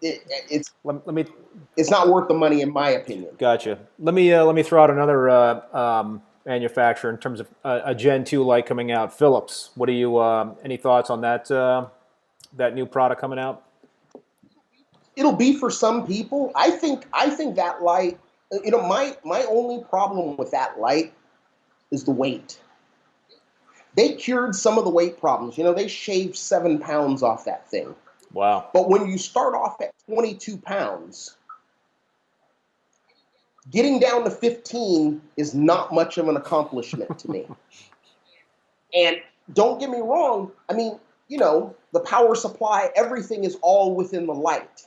it's not worth the money in my opinion. Gotcha. Let me throw out another manufacturer in terms of a Gen 2 light coming out. Philips. What do you any thoughts on that that new product coming out? It'll be for some people. I think that light. My only problem with that light is the weight. They cured some of the weight problems. They shaved 7 pounds off that thing. Wow. But when you start off at 22 pounds, getting down to 15 is not much of an accomplishment to me. And don't get me wrong, the power supply, everything is all within the light.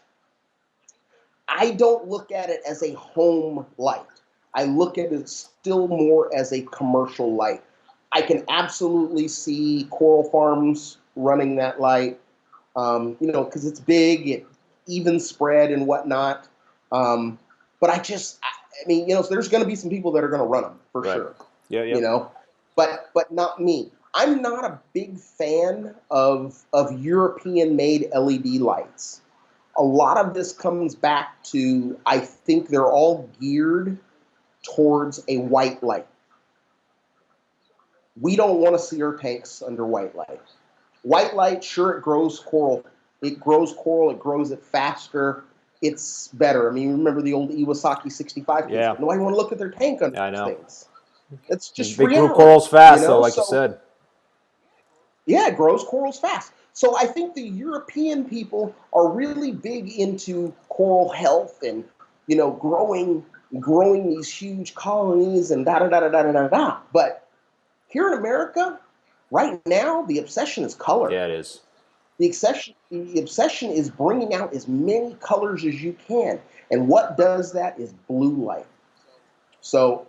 I don't look at it as a home light. I look at it still more as a commercial light. I can absolutely see coral farms running that light, because it's big, it even spread and whatnot. But so there's going to be some people that are going to run them for sure. Yeah. But not me. I'm not a big fan of European-made LED lights. A lot of this comes back to, I think they're all geared towards a white light. We don't want to see our tanks under white light. White light, sure, it grows coral. It grows it faster. It's better. Remember the old Iwasaki 65 kids? Yeah. Nobody want to look at their tank under those things. It's just they reality, grew corals fast, though, like you said. Yeah, it grows corals fast. So I think the European people are really big into coral health and, growing these huge colonies and da-da-da-da-da-da-da. But here in America, right now, the obsession is color. Yeah, it is. The obsession is bringing out as many colors as you can. And what does that is blue light. So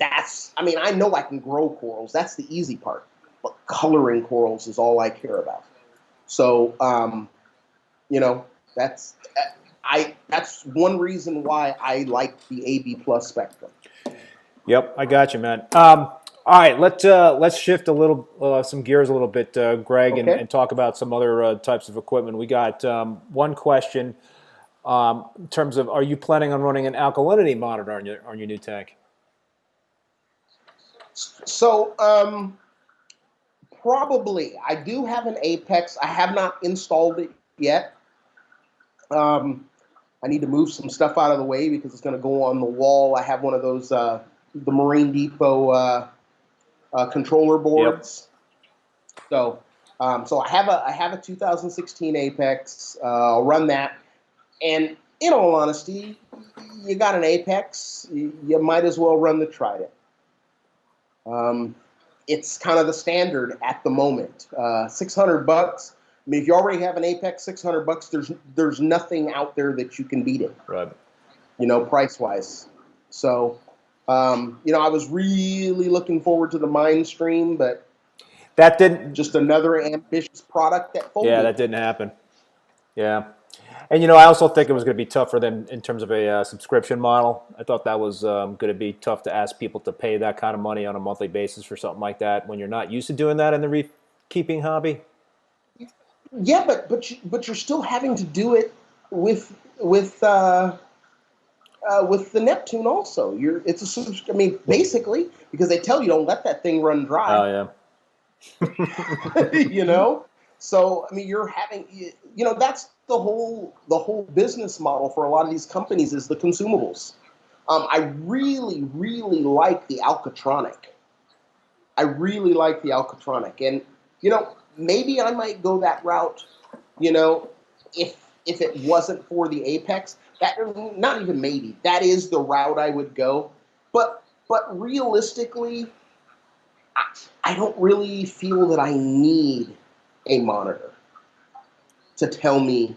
I mean, I know I can grow corals. That's the easy part. But coloring corals is all I care about. So, you know, that's that's one reason why I like the AB plus spectrum. Yep, I got you, man. All right, let's shift a little, some gears a little bit, Greg, Okay. and talk about some other types of equipment. We got one question in terms of: are you planning on running an alkalinity monitor on your new tank? So, probably. I do have an Apex. I have not installed it yet. I need to move some stuff out of the way because it's going to go on the wall. I have one of those, the Marine Depot controller boards. Yep. So I have a 2016 Apex. I'll run that. And in all honesty, you got an Apex, you might as well run the Trident. It's kind of the standard at the moment. $600. I mean, if you already have an Apex, $600, there's nothing out there that you can beat it. Right. You know, price wise. So, you know, I was really looking forward to the Mindstream, but that didn't. Just another ambitious product that folded. Yeah, that didn't happen. Yeah. And, you know, I also think it was going to be tough for them in terms of a subscription model. I thought that was going to be tough to ask people to pay that kind of money on a monthly basis for something like that when you're not used to doing that in the reef keeping hobby. Yeah, but you're still having to do it with the Neptune also. I mean, basically, because they tell you don't let that thing run dry. Oh yeah. You know, so I mean, you're having, you know, that's the whole business model for a lot of these companies is the consumables. I really like the Alcatronic. And you know, maybe I might go that route. You know, if it wasn't for the Apex, that not even maybe that is the route I would go. But realistically, I don't really feel that I need a monitor to tell me.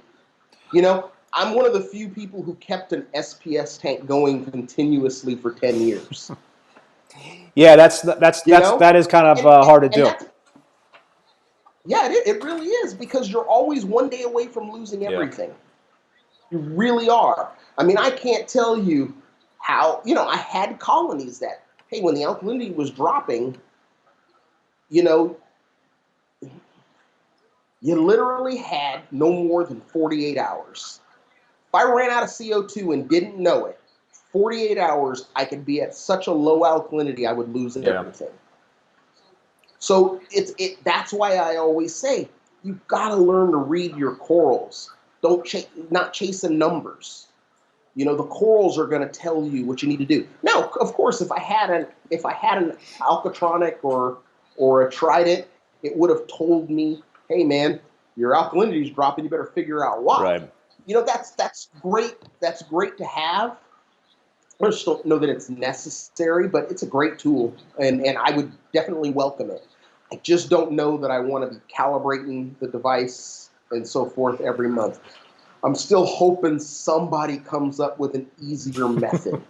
You know, I'm one of the few people who kept an SPS tank going continuously for 10 years. Yeah, that is kind of hard to do. Yeah, it really is, because you're always one day away from losing everything. Yeah. You really are. I mean, I can't tell you how, you know, I had colonies that, hey, when the alkalinity was dropping, you know, you literally had no more than 48 hours. If I ran out of CO2 and didn't know it, 48 hours, I could be at such a low alkalinity, I would lose everything. So that's why I always say, you've got to learn to read your corals. Not chasing numbers. You know, the corals are going to tell you what you need to do. Now, of course, if I had an Alcatronic or a Trident, it would have told me, hey man, your alkalinity is dropping, you better figure out why. Right. You know, that's great. That's great to have. I just don't know that it's necessary, but it's a great tool, and I would definitely welcome it. I just don't know that I want to be calibrating the device and so forth every month. I'm still hoping somebody comes up with an easier method.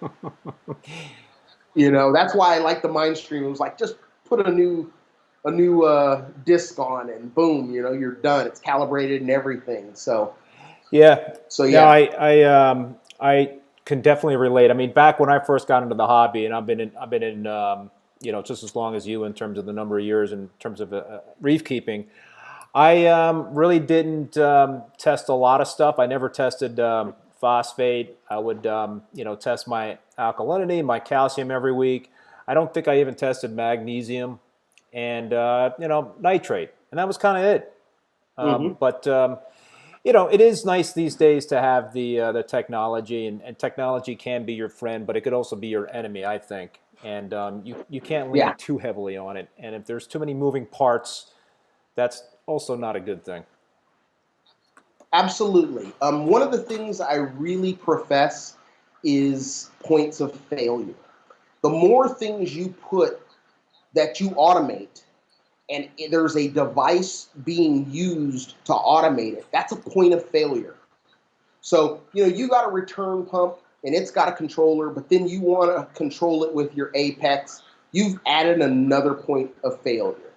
You know, that's why I like the Mindstream. It was like, just put a new disc on and boom, you know, you're done. It's calibrated and everything. So yeah. Yeah. No, I can definitely relate. I mean, back when I first got into the hobby, and I've been in you know, just as long as you in terms of the number of years in terms of reef keeping, I really didn't test a lot of stuff. I never tested phosphate. I would you know, test my alkalinity, my calcium every week. I don't think I even tested magnesium and you know, nitrate, and that was kind of it. But you know, it is nice these days to have the technology, and technology can be your friend, but it could also be your enemy, I think. And you can't lean too heavily on it. And if there's too many moving parts, that's also not a good thing. Absolutely. One of the things I really profess is points of failure. The more things you put that you automate, and there's a device being used to automate it, that's a point of failure. So, you got a return pump and it's got a controller, but then you want to control it with your apex. You've added another point of failure.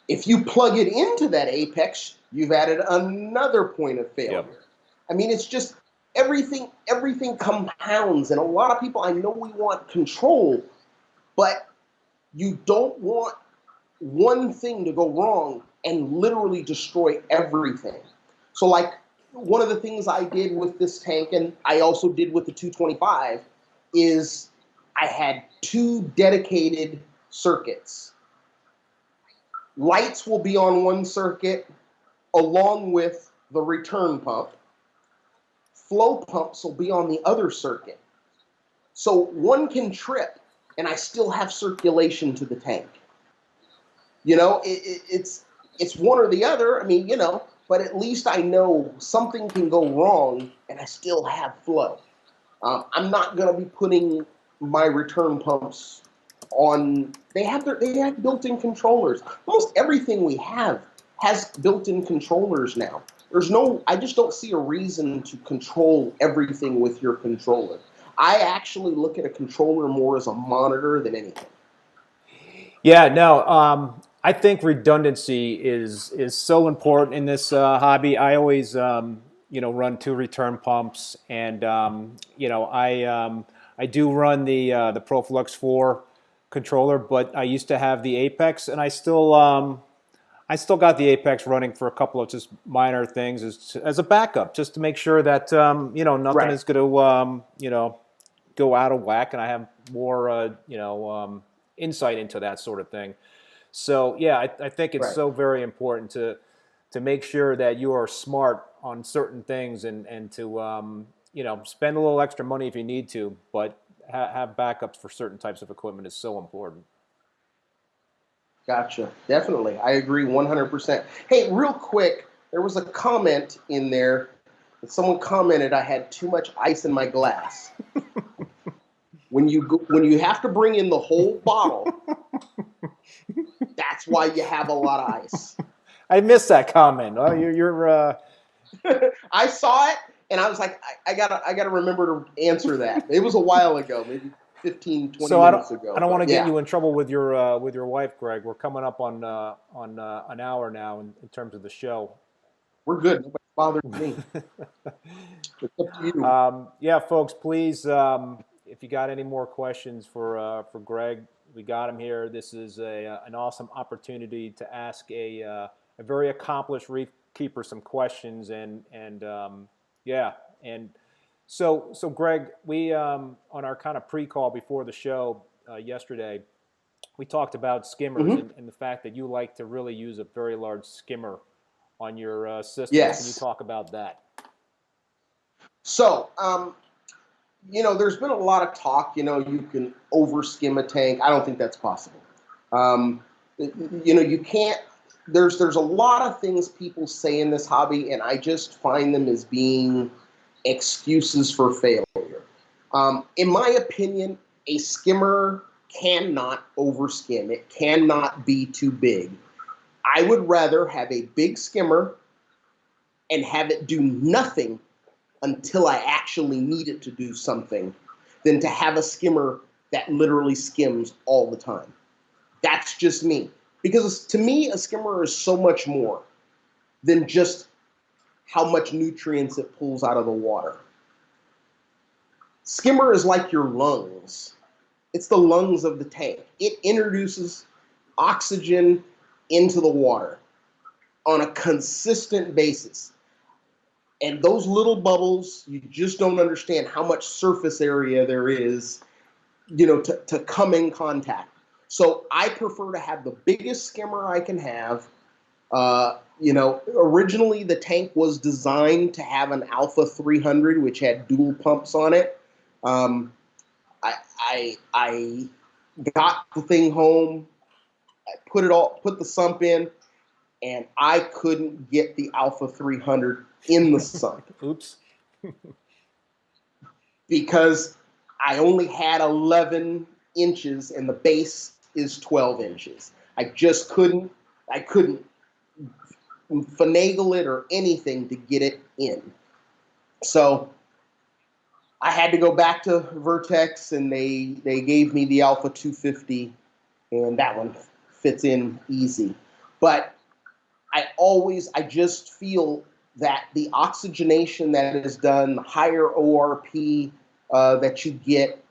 If you plug it into that apex, you've added another point of failure. Yep. I mean, it's just everything compounds. And a lot of people, I know we want control, but you don't want one thing to go wrong and literally destroy everything. So like one of the things I did with this tank, and I also did with the 225, is I had 2 dedicated circuits. Lights will be on one circuit along with the return pump. Flow pumps will be on the other circuit. So one can trip and I still have circulation to the tank. It's one or the other. I mean, but at least I know something can go wrong and I still have flow. I'm not going to be putting my return pumps on. They have built-in controllers. Almost everything we have has built-in controllers now. I just don't see a reason to control everything with your controller. I actually look at a controller more as a monitor than anything. Yeah, no, I think redundancy is so important in this hobby. I always, run 2 return pumps, and I do run the Profilux 4 controller, but I used to have the Apex, and I still got the Apex running for a couple of just minor things as a backup, just to make sure that nothing Right. is going to go out of whack, and I have more insight into that sort of thing. So yeah, I think it's Right. so very important to make sure that you are smart on certain things and to spend a little extra money if you need to, but have backups for certain types of equipment is so important. Gotcha. Definitely. I agree 100%. Hey, real quick, there was a comment in there that someone commented I had too much ice in my glass. When you have to bring in the whole bottle, that's why you have a lot of ice. I missed that comment. Oh, you're I saw it and I was like, I gotta remember to answer that. It was a while ago, maybe 15, 20 minutes ago. I don't want to get yeah. you in trouble with your wife, Greg. We're coming up on an hour now in terms of the show. We're good. Nobody bothered me. It's up to you. Yeah, folks, please, if you got any more questions for Greg, we got him here. This is an awesome opportunity to ask a very accomplished reef keeper some questions, and so Greg, we on our kind of pre-call before the show yesterday, we talked about skimmers and the fact that you like to really use a very large skimmer on your system. Yes. Can you talk about that? So, there's been a lot of talk, you can over skim a tank. I don't think that's possible. You can't, there's a lot of things people say in this hobby, and I just find them as being excuses for failure. In my opinion, a skimmer cannot over skim. It cannot be too big. I would rather have a big skimmer and have it do nothing until I actually need it to do something than to have a skimmer that literally skims all the time. That's just me. Because to me, a skimmer is so much more than just how much nutrients it pulls out of the water. Skimmer is like your lungs. It's the lungs of the tank. It introduces oxygen into the water on a consistent basis. And those little bubbles, you just don't understand how much surface area there is, to come in contact. So I prefer to have the biggest skimmer I can have. Originally the tank was designed to have an Alpha 300, which had dual pumps on it. I got the thing home, I put the sump in, and I couldn't get the Alpha 300 in the sump. Oops. Because I only had 11 inches and the base is 12 inches. I just couldn't I couldn't finagle it or anything to get it in. So I had to go back to Vertex, and they gave me the Alpha 250, and that one fits in easy. But I just feel that the oxygenation that is done, the higher ORP that you get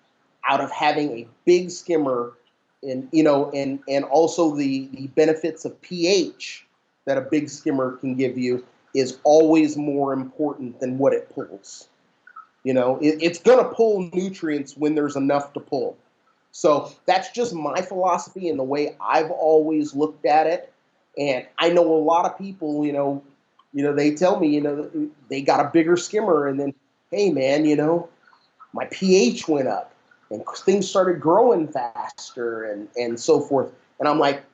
out of having a big skimmer, and and also the benefits of pH that a big skimmer can give you is always more important than what it pulls. It's going to pull nutrients when there's enough to pull. So that's just my philosophy and the way I've always looked at it. And I know a lot of people, they tell me, they got a bigger skimmer, and then, hey man, my pH went up and things started growing faster and so forth. And I'm like,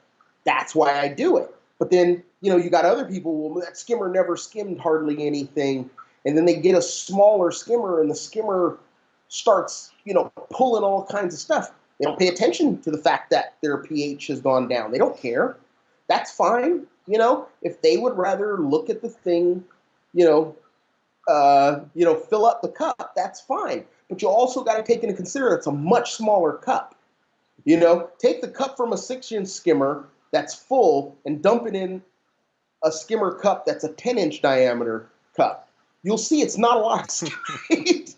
that's why I do it. But then, you got other people, well, that skimmer never skimmed hardly anything. And then they get a smaller skimmer, and the skimmer starts, pulling all kinds of stuff. They don't pay attention to the fact that their pH has gone down. They don't care. That's fine. If they would rather look at the thing, fill up the cup, that's fine. But you also got to take into consider it's a much smaller cup. Take the cup from a 6-inch skimmer that's full and dump it in a skimmer cup that's a 10-inch diameter cup. You'll see it's not a lot straight.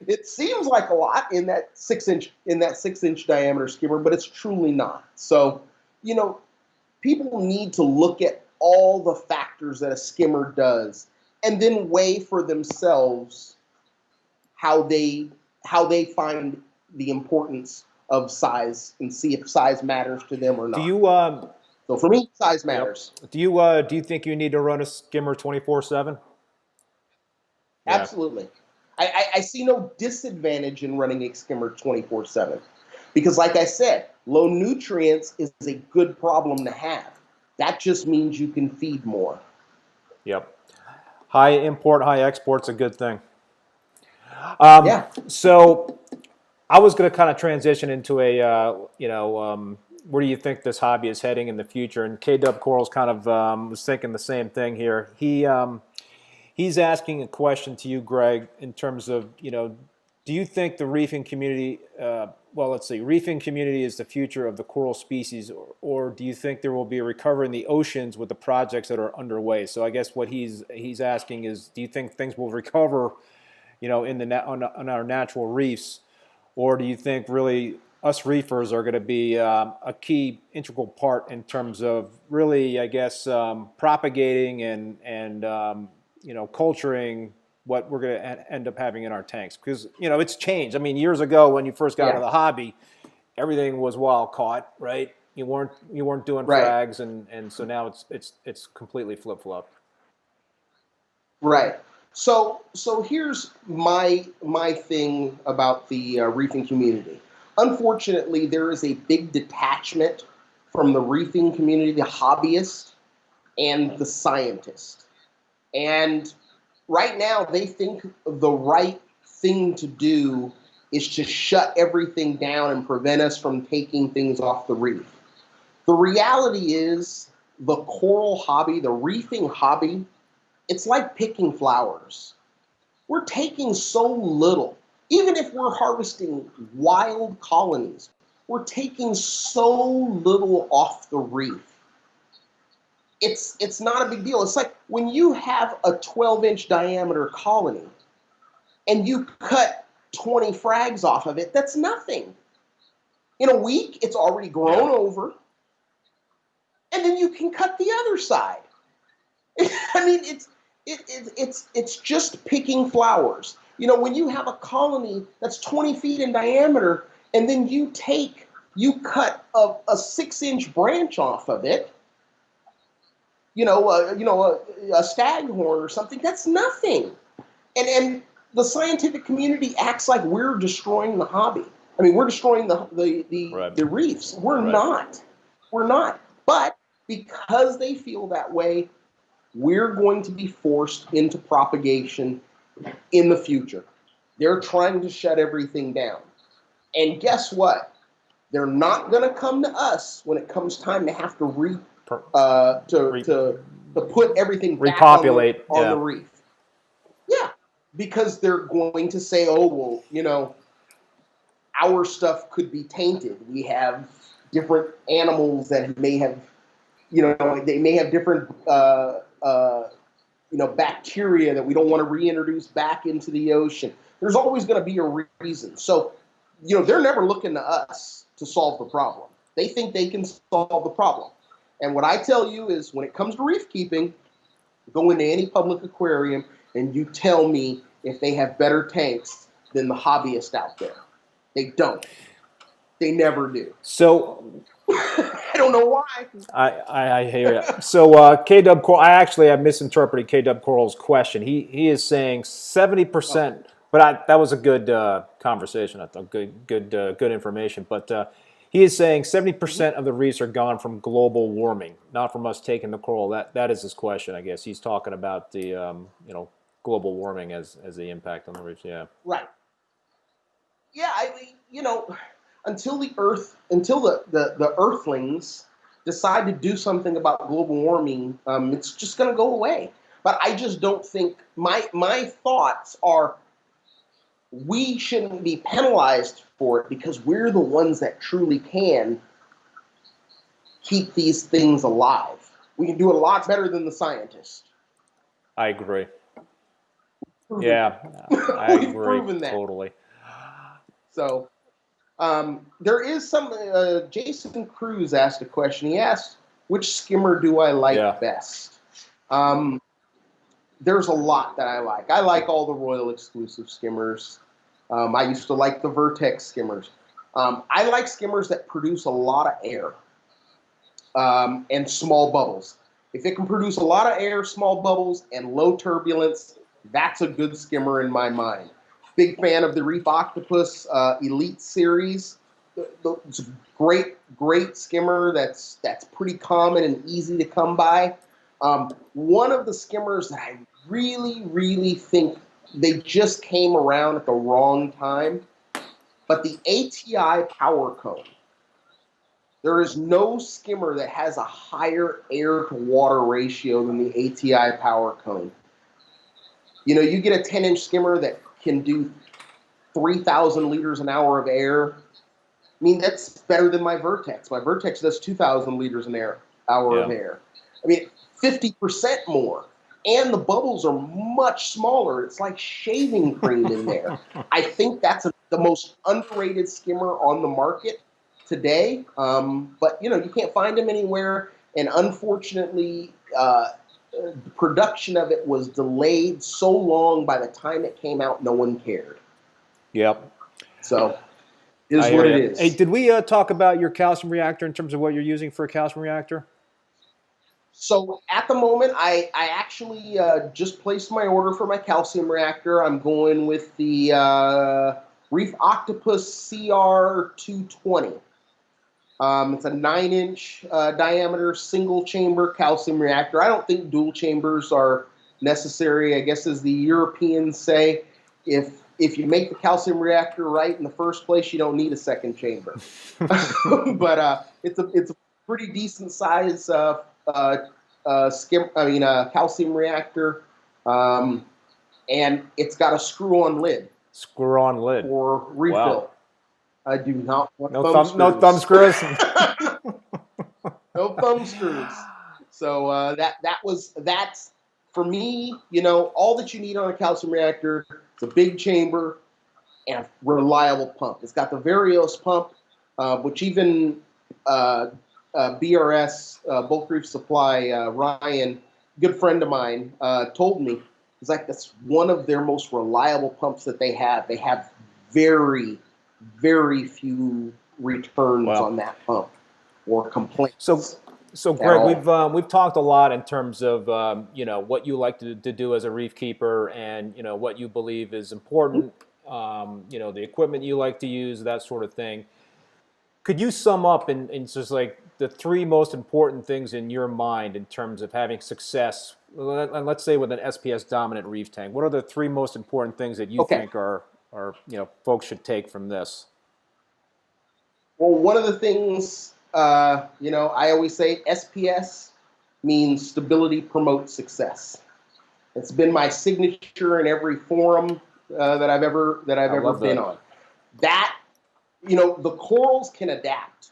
It seems like a lot in that 6-inch diameter skimmer, but it's truly not. So, people need to look at all the factors that a skimmer does, and then weigh for themselves how they find the importance of size and see if size matters to them or not. So for me, size matters. Yep. Do you think you need to run a skimmer 24/7? Absolutely. I see no disadvantage in running a skimmer 24/7 because, like I said, low nutrients is a good problem to have. That just means you can feed more. Yep. High import, high export's a good thing. So I was going to kind of transition into a, where do you think this hobby is heading in the future? And K-Dub Coral's kind of was thinking the same thing here. He's asking a question to you, Greg, in terms of, do you think the reefing community, reefing community is the future of the coral species, or do you think there will be a recovery in the oceans with the projects that are underway? So I guess what he's asking is, do you think things will recover, on our natural reefs, or do you think really us reefers are going to be a key integral part in terms of really, I guess, propagating and culturing what we're going to end up having in our tanks? Because, it's changed. I mean, years ago when you first got into the hobby, everything was wild caught, right? You weren't doing frags, and so now it's completely flip-flopped. Right. So here's my thing about the reefing community. Unfortunately, there is a big detachment from the reefing community, the hobbyist, and the scientist. And right now, they think the right thing to do is to shut everything down and prevent us from taking things off the reef. The reality is the coral hobby, the reefing hobby, it's like picking flowers. We're taking so little. Even if we're harvesting wild colonies, we're taking so little off the reef. It's not a big deal. It's like when you have a 12-inch diameter colony and you cut 20 frags off of it, that's nothing. In a week, it's already grown over, and then you can cut the other side. I mean, it's just picking flowers. When you have a colony that's 20 feet in diameter, and then you cut a 6-inch branch off of it, a staghorn or something, that's nothing. And the scientific community acts like we're destroying the hobby. I mean, we're destroying the reefs. We're not. We're not. But because they feel that way, we're going to be forced into propagation in the future. They're trying to shut everything down. And guess what? They're not going to come to us when it comes time to have to to put everything back repopulate on the reef. Yeah, because they're going to say, oh, well, you know, our stuff could be tainted. We have different animals that may have, you know, they may have different, you know, bacteria that we don't want to reintroduce back into the ocean. There's always going to be a reason. So, you know, they're never looking to us to solve the problem. They think they can solve the problem. And what I tell you is when it comes to reef keeping, go into any public aquarium and you tell me if they have better tanks than the hobbyist out there. They don't. They never do. So I don't know why. I hear you. So K-Dub Coral, I misinterpreted K-Dub Coral's question. He is saying 70%, but that was a good conversation. I thought good information. But he is saying 70% of the reefs are gone from global warming, not from us taking the coral. That is his question, I guess. He's talking about the you know, global warming as the impact on the reefs. Yeah. Right. Yeah, I mean, you know, until the Earthlings decide to do something about global warming, it's just going to go away. But I just don't think my thoughts are we shouldn't be penalized for it because we're the ones that truly can keep these things alive. We can do it a lot better than the scientists. I agree. Yeah, I We've agree proven that. totally. So there is some. Jason Cruz asked a question. He asked, "Which skimmer do I like best?" There's a lot that I like. I like all the Royal Exclusiv skimmers. I used to like the Vertex skimmers. I like skimmers that produce a lot of air and small bubbles. If it can produce a lot of air, small bubbles, and low turbulence, that's a good skimmer in my mind. Big fan of the Reef Octopus Elite series. It's a great skimmer that's pretty common and easy to come by. One of the skimmers that I really think they just came around at the wrong time, but the ATI Power Cone. There is no skimmer that has a higher air-to-water ratio than the ATI Power Cone. You know, you get a 10-inch skimmer that can do 3,000 liters an hour of air. I mean, that's better than my Vertex. My Vertex does 2,000 liters an hour of air. I mean, 50% more. And the bubbles are much smaller. It's like shaving cream in there. I think that's the most underrated skimmer on the market today. But, you know, you can't find them anywhere. And unfortunately, production of it was delayed so long by the time it came out, no one cared. Yep. So it is what it is. Hey, did we talk about your calcium reactor in terms of what you're using for a calcium reactor? So at the moment, I actually just placed my order for my calcium reactor. I'm going with the Reef Octopus CR220. It's a 9-inch diameter single chamber calcium reactor. I don't think dual chambers are necessary. I guess as the Europeans say, if you make the calcium reactor right in the first place, you don't need a second chamber. But it's a pretty decent size calcium reactor, and it's got a screw-on lid. Screw-on lid for refill. Wow. I do not want no thumb screws. No thumb screws. So that's for me. You know, all that you need on a calcium reactor. It's a big chamber and a reliable pump. It's got the Varios pump, which even BRS, Bulk Reef Supply, Ryan, good friend of mine, told me. It's like that's one of their most reliable pumps that they have. They have very few returns on that pump or complaints. So Greg, we've talked a lot in terms of you know, what you like to do as a reef keeper, and you know, what you believe is important. You know, the equipment you like to use, that sort of thing. Could you sum up in just like the 3 most important things in your mind in terms of having success, and let's say with an SPS dominant reef tank? What are the 3 most important things that you think are you know, folks should take from this? Well, one of the things I always say SPS means stability promotes success. It's been my signature in every forum that I've ever been on. That, the corals can adapt.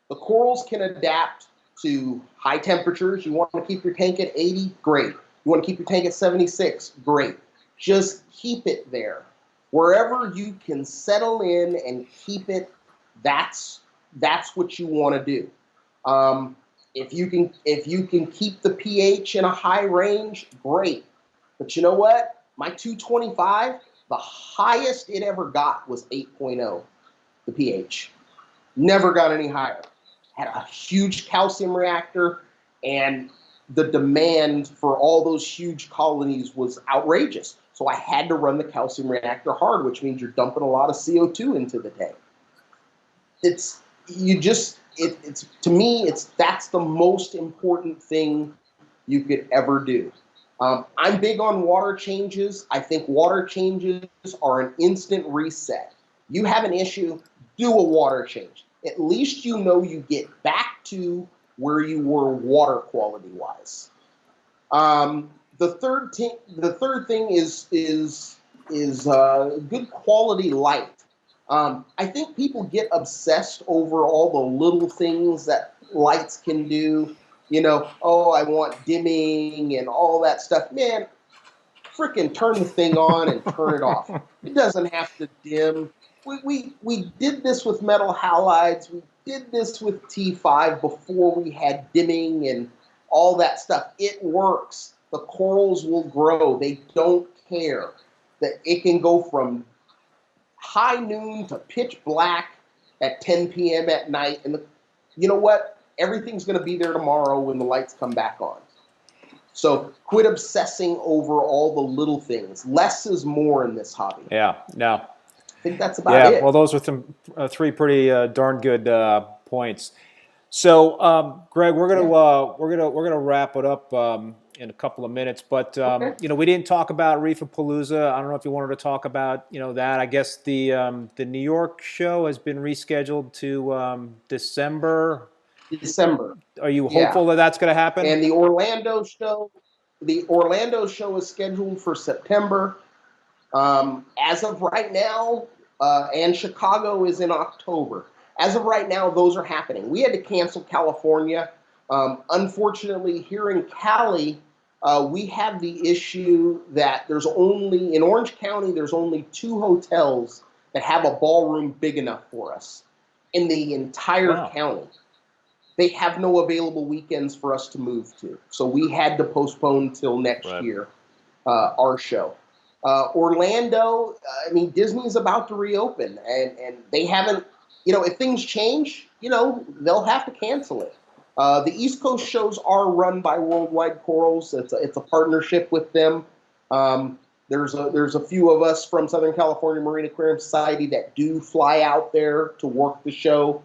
The corals can adapt to high temperatures. You want to keep your tank at 80? Great. You want to keep your tank at 76? Great. Just keep it there. Wherever you can settle in and keep it, that's what you want to do. If you can keep the pH in a high range, great. But you know what? My 225, the highest it ever got was 8.0, the pH. Never got any higher. Had a huge calcium reactor, and the demand for all those huge colonies was outrageous. So I had to run the calcium reactor hard, which means you're dumping a lot of CO2 into the tank. To me, that's the most important thing you could ever do. I'm big on water changes. I think water changes are an instant reset. You have an issue, do a water change. At least you know you get back to where you were water quality wise. The third thing is good quality light. I think people get obsessed over all the little things that lights can do. I want dimming and all that stuff. Man, freaking turn the thing on and turn it off. It doesn't have to dim. We did this with metal halides. We did this with T5 before we had dimming and all that stuff. It works. The corals will grow. They don't care that it can go from high noon to pitch black at 10 p.m. at night. And you know what? Everything's going to be there tomorrow when the lights come back on. So quit obsessing over all the little things. Less is more in this hobby. Yeah, no. I think that's about it. Well, those were some three pretty darn good points. So, Greg, we're gonna wrap it up in a couple of minutes. But Okay. we didn't talk about Reefapalooza. I don't know if you wanted to talk about that. I guess the New York show has been rescheduled to December. December. Are you hopeful that that's going to happen? And the Orlando show is scheduled for September. As of right now, and Chicago is in October. As of right now, those are happening. We had to cancel California. Unfortunately, here in Cali, we have the issue that in Orange County, there's only 2 hotels that have a ballroom big enough for us in the entire county. They have no available weekends for us to move to. So we had to postpone till next year, our show. Orlando, Disney's about to reopen, and they haven't, if things change, they'll have to cancel it. The East Coast shows are run by Worldwide Corals. It's a partnership with them. There's a few of us from Southern California Marine Aquarium Society that do fly out there to work the show,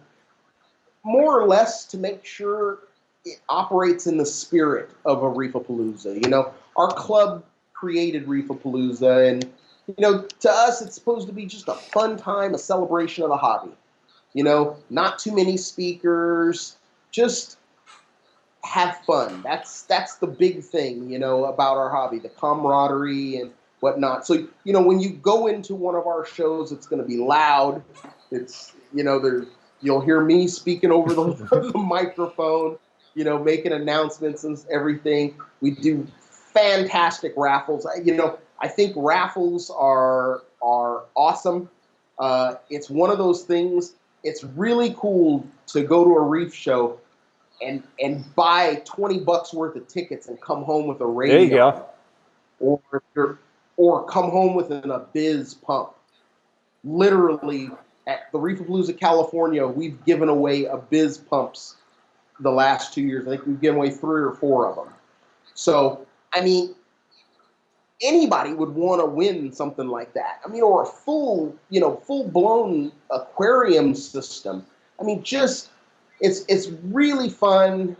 more or less to make sure it operates in the spirit of a Reefapalooza. Our club created Reefapalooza, and to us it's supposed to be just a fun time, a celebration of the hobby. Not too many speakers, just have fun. That's the big thing, about our hobby, the camaraderie and whatnot. So, when you go into one of our shows, it's going to be loud. It's, you'll hear me speaking over the microphone, making announcements and everything. We do fantastic raffles. I think raffles are awesome. It's one of those things. It's really cool to go to a reef show and buy $20 worth of tickets and come home with a radio. There you go. Or come home with an Abyss pump. Literally, at the Reefapalooza, California, we've given away Abyss pumps the last 2 years. I think we've given away 3 or 4 of them. So, anybody would want to win something like that. Or a full-blown aquarium system. It's really fun.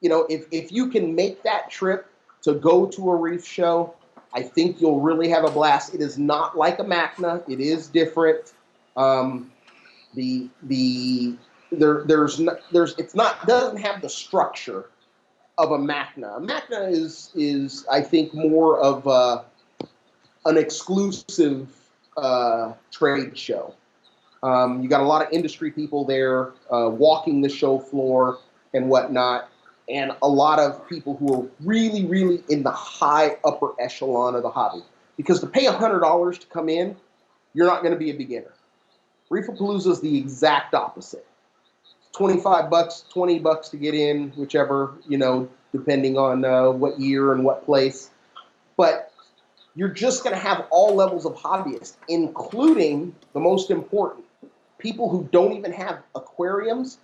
If you can make that trip to go to a reef show, I think you'll really have a blast. It is not like a MACNA. It is different. The it's not doesn't have the structure of a MACNA. A MACNA is I think more of an exclusive trade show. You got a lot of industry people there walking the show floor and whatnot, and a lot of people who are really, really in the high upper echelon of the hobby. Because to pay $100 to come in, you're not going to be a beginner. Reefapalooza is the exact opposite. $25, $20 to get in, whichever, depending on what year and what place. But you're just going to have all levels of hobbyists, including the most important, people who don't even have aquariums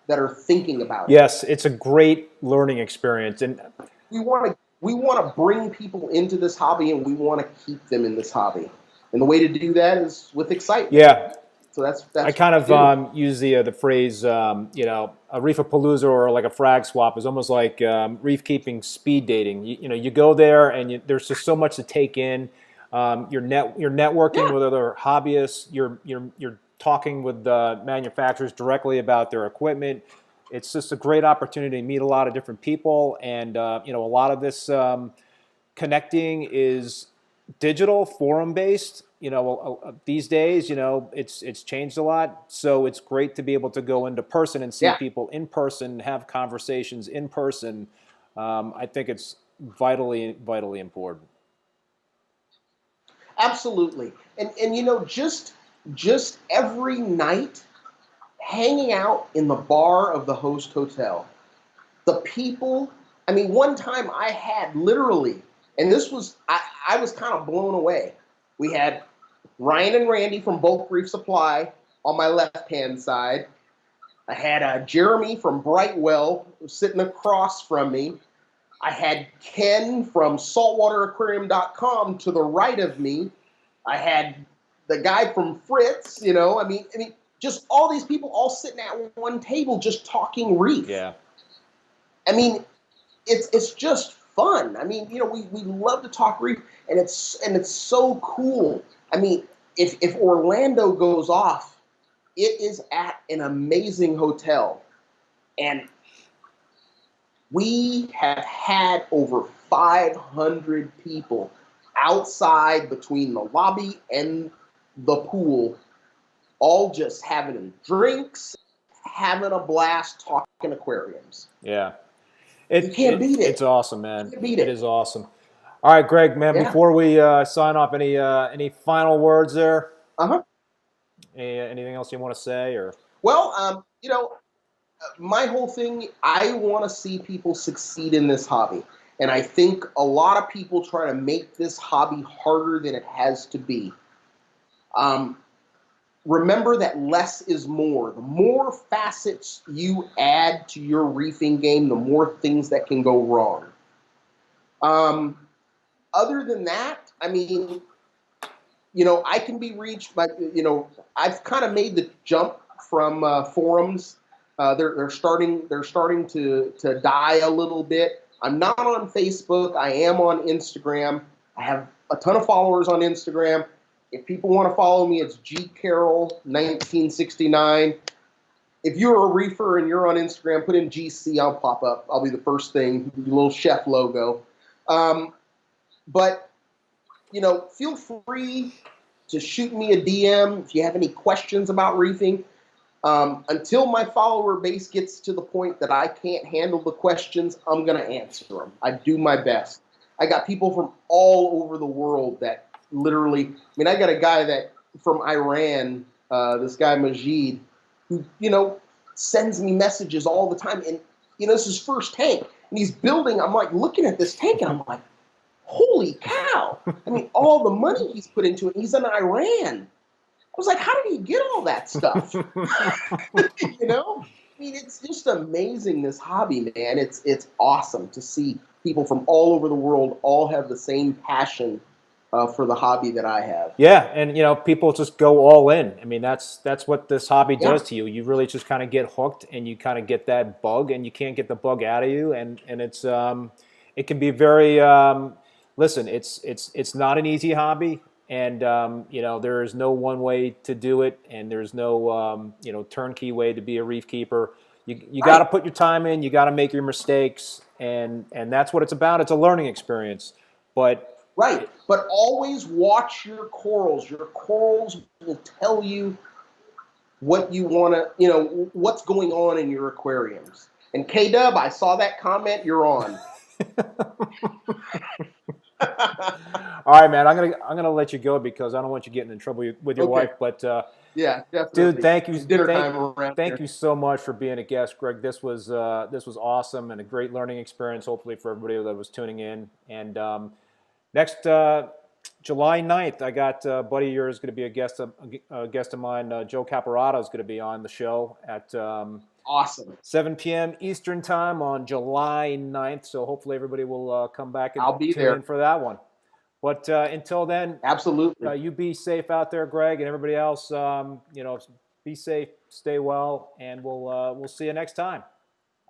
that are thinking about it. Yes, it's a great learning experience, and we want to bring people into this hobby, and we want to keep them in this hobby. And the way to do that is with excitement. Yeah. So that's I kind of use the phrase, a Reefapalooza or like a frag swap is almost like reef keeping speed dating. You go there and there's just so much to take in. You're networking with other hobbyists. You're talking with the manufacturers directly about their equipment. It's just a great opportunity to meet a lot of different people, and a lot of this connecting is digital, forum based. These days, it's changed a lot. So it's great to be able to go into person and see people in person, have conversations in person. I think it's vitally, vitally important. Absolutely, and just every night, hanging out in the bar of the host hotel, the people. I mean, one time I had literally, and this was I was kind of blown away. We had Ryan and Randy from Bulk Reef Supply on my left-hand side. I had Jeremy from Brightwell sitting across from me. I had Ken from saltwateraquarium.com to the right of me. I had the guy from Fritz, I mean, just all these people all sitting at one table just talking reef. Yeah. I mean, it's just fun. I mean, we love to talk reef, and it's so cool. I mean, if Orlando goes off, it is at an amazing hotel, and we have had over 500 people outside between the lobby and the pool, all just having drinks, having a blast, talking aquariums. Yeah. You can't beat it. It's awesome, man. You can't beat it. It is awesome. All right, Greg, man, before we sign off, any final words there? Uh-huh. Anything else you want to say? Or Well, my whole thing, I want to see people succeed in this hobby. And I think a lot of people try to make this hobby harder than it has to be. Remember that less is more. The more facets you add to your reefing game, the more things that can go wrong. Other than that, I mean, I can be reached by, I've kind of made the jump from forums. They're starting to die a little bit. I'm not on Facebook. I am on Instagram. I have a ton of followers on Instagram. If people want to follow me, it's G Carroll 1969. If you're a reefer and you're on Instagram, put in GC. I'll pop up. I'll be the first thing. The little chef logo. But feel free to shoot me a DM if you have any questions about reefing. Until my follower base gets to the point that I can't handle the questions, I'm going to answer them. I do my best. I got people from all over the world that literally, I got a guy that from Iran, this guy Majid, who, sends me messages all the time. And, this is his first tank. And he's building, I'm like looking at this tank and I'm like, holy cow. All the money he's put into it. He's in Iran. I was like, how did he get all that stuff? It's just amazing, this hobby, man. It's awesome to see people from all over the world all have the same passion for the hobby that I have. Yeah, and people just go all in. That's what this hobby does to you. You really just kind of get hooked, and you kind of get that bug, and you can't get the bug out of you. And it's it can be very listen. It's not an easy hobby. And you know, there is no one way to do it, and there's no you know, turnkey way to be a reef keeper. You got to put your time in. You got to make your mistakes, and that's what it's about. It's a learning experience. But right, but always watch your corals. Your corals will tell you what you want to, you know, what's going on in your aquariums. And K-Dub, I saw that comment. You're on. all right, man. I'm gonna let you go because I don't want you getting in trouble with your wife. But yeah, definitely. dude, thank you. It's dinner time around Thank here. you so much for being a guest, Greg. This was awesome and a great learning experience. Hopefully for everybody that was tuning in. And next July 9th, I got a buddy of yours going to be a guest of mine. Joe Caparata is going to be on the show at awesome 7 p.m. Eastern time on July 9th. So hopefully everybody will come back and I'll be tune there in for that one. But until then, absolutely. you be safe out there, Greg, and everybody else. You know, be safe, stay well, and we'll see you next time.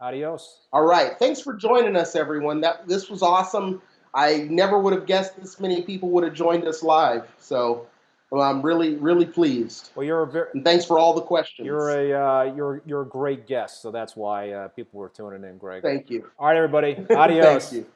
Adios. All right. Thanks for joining us, everyone. This was awesome. I never would have guessed this many people would have joined us live. So I'm really, really pleased. Well, and thanks for all the questions. You're a great guest, so that's why people were tuning in, Greg. Thank you. All right, everybody. Adios. Thank you.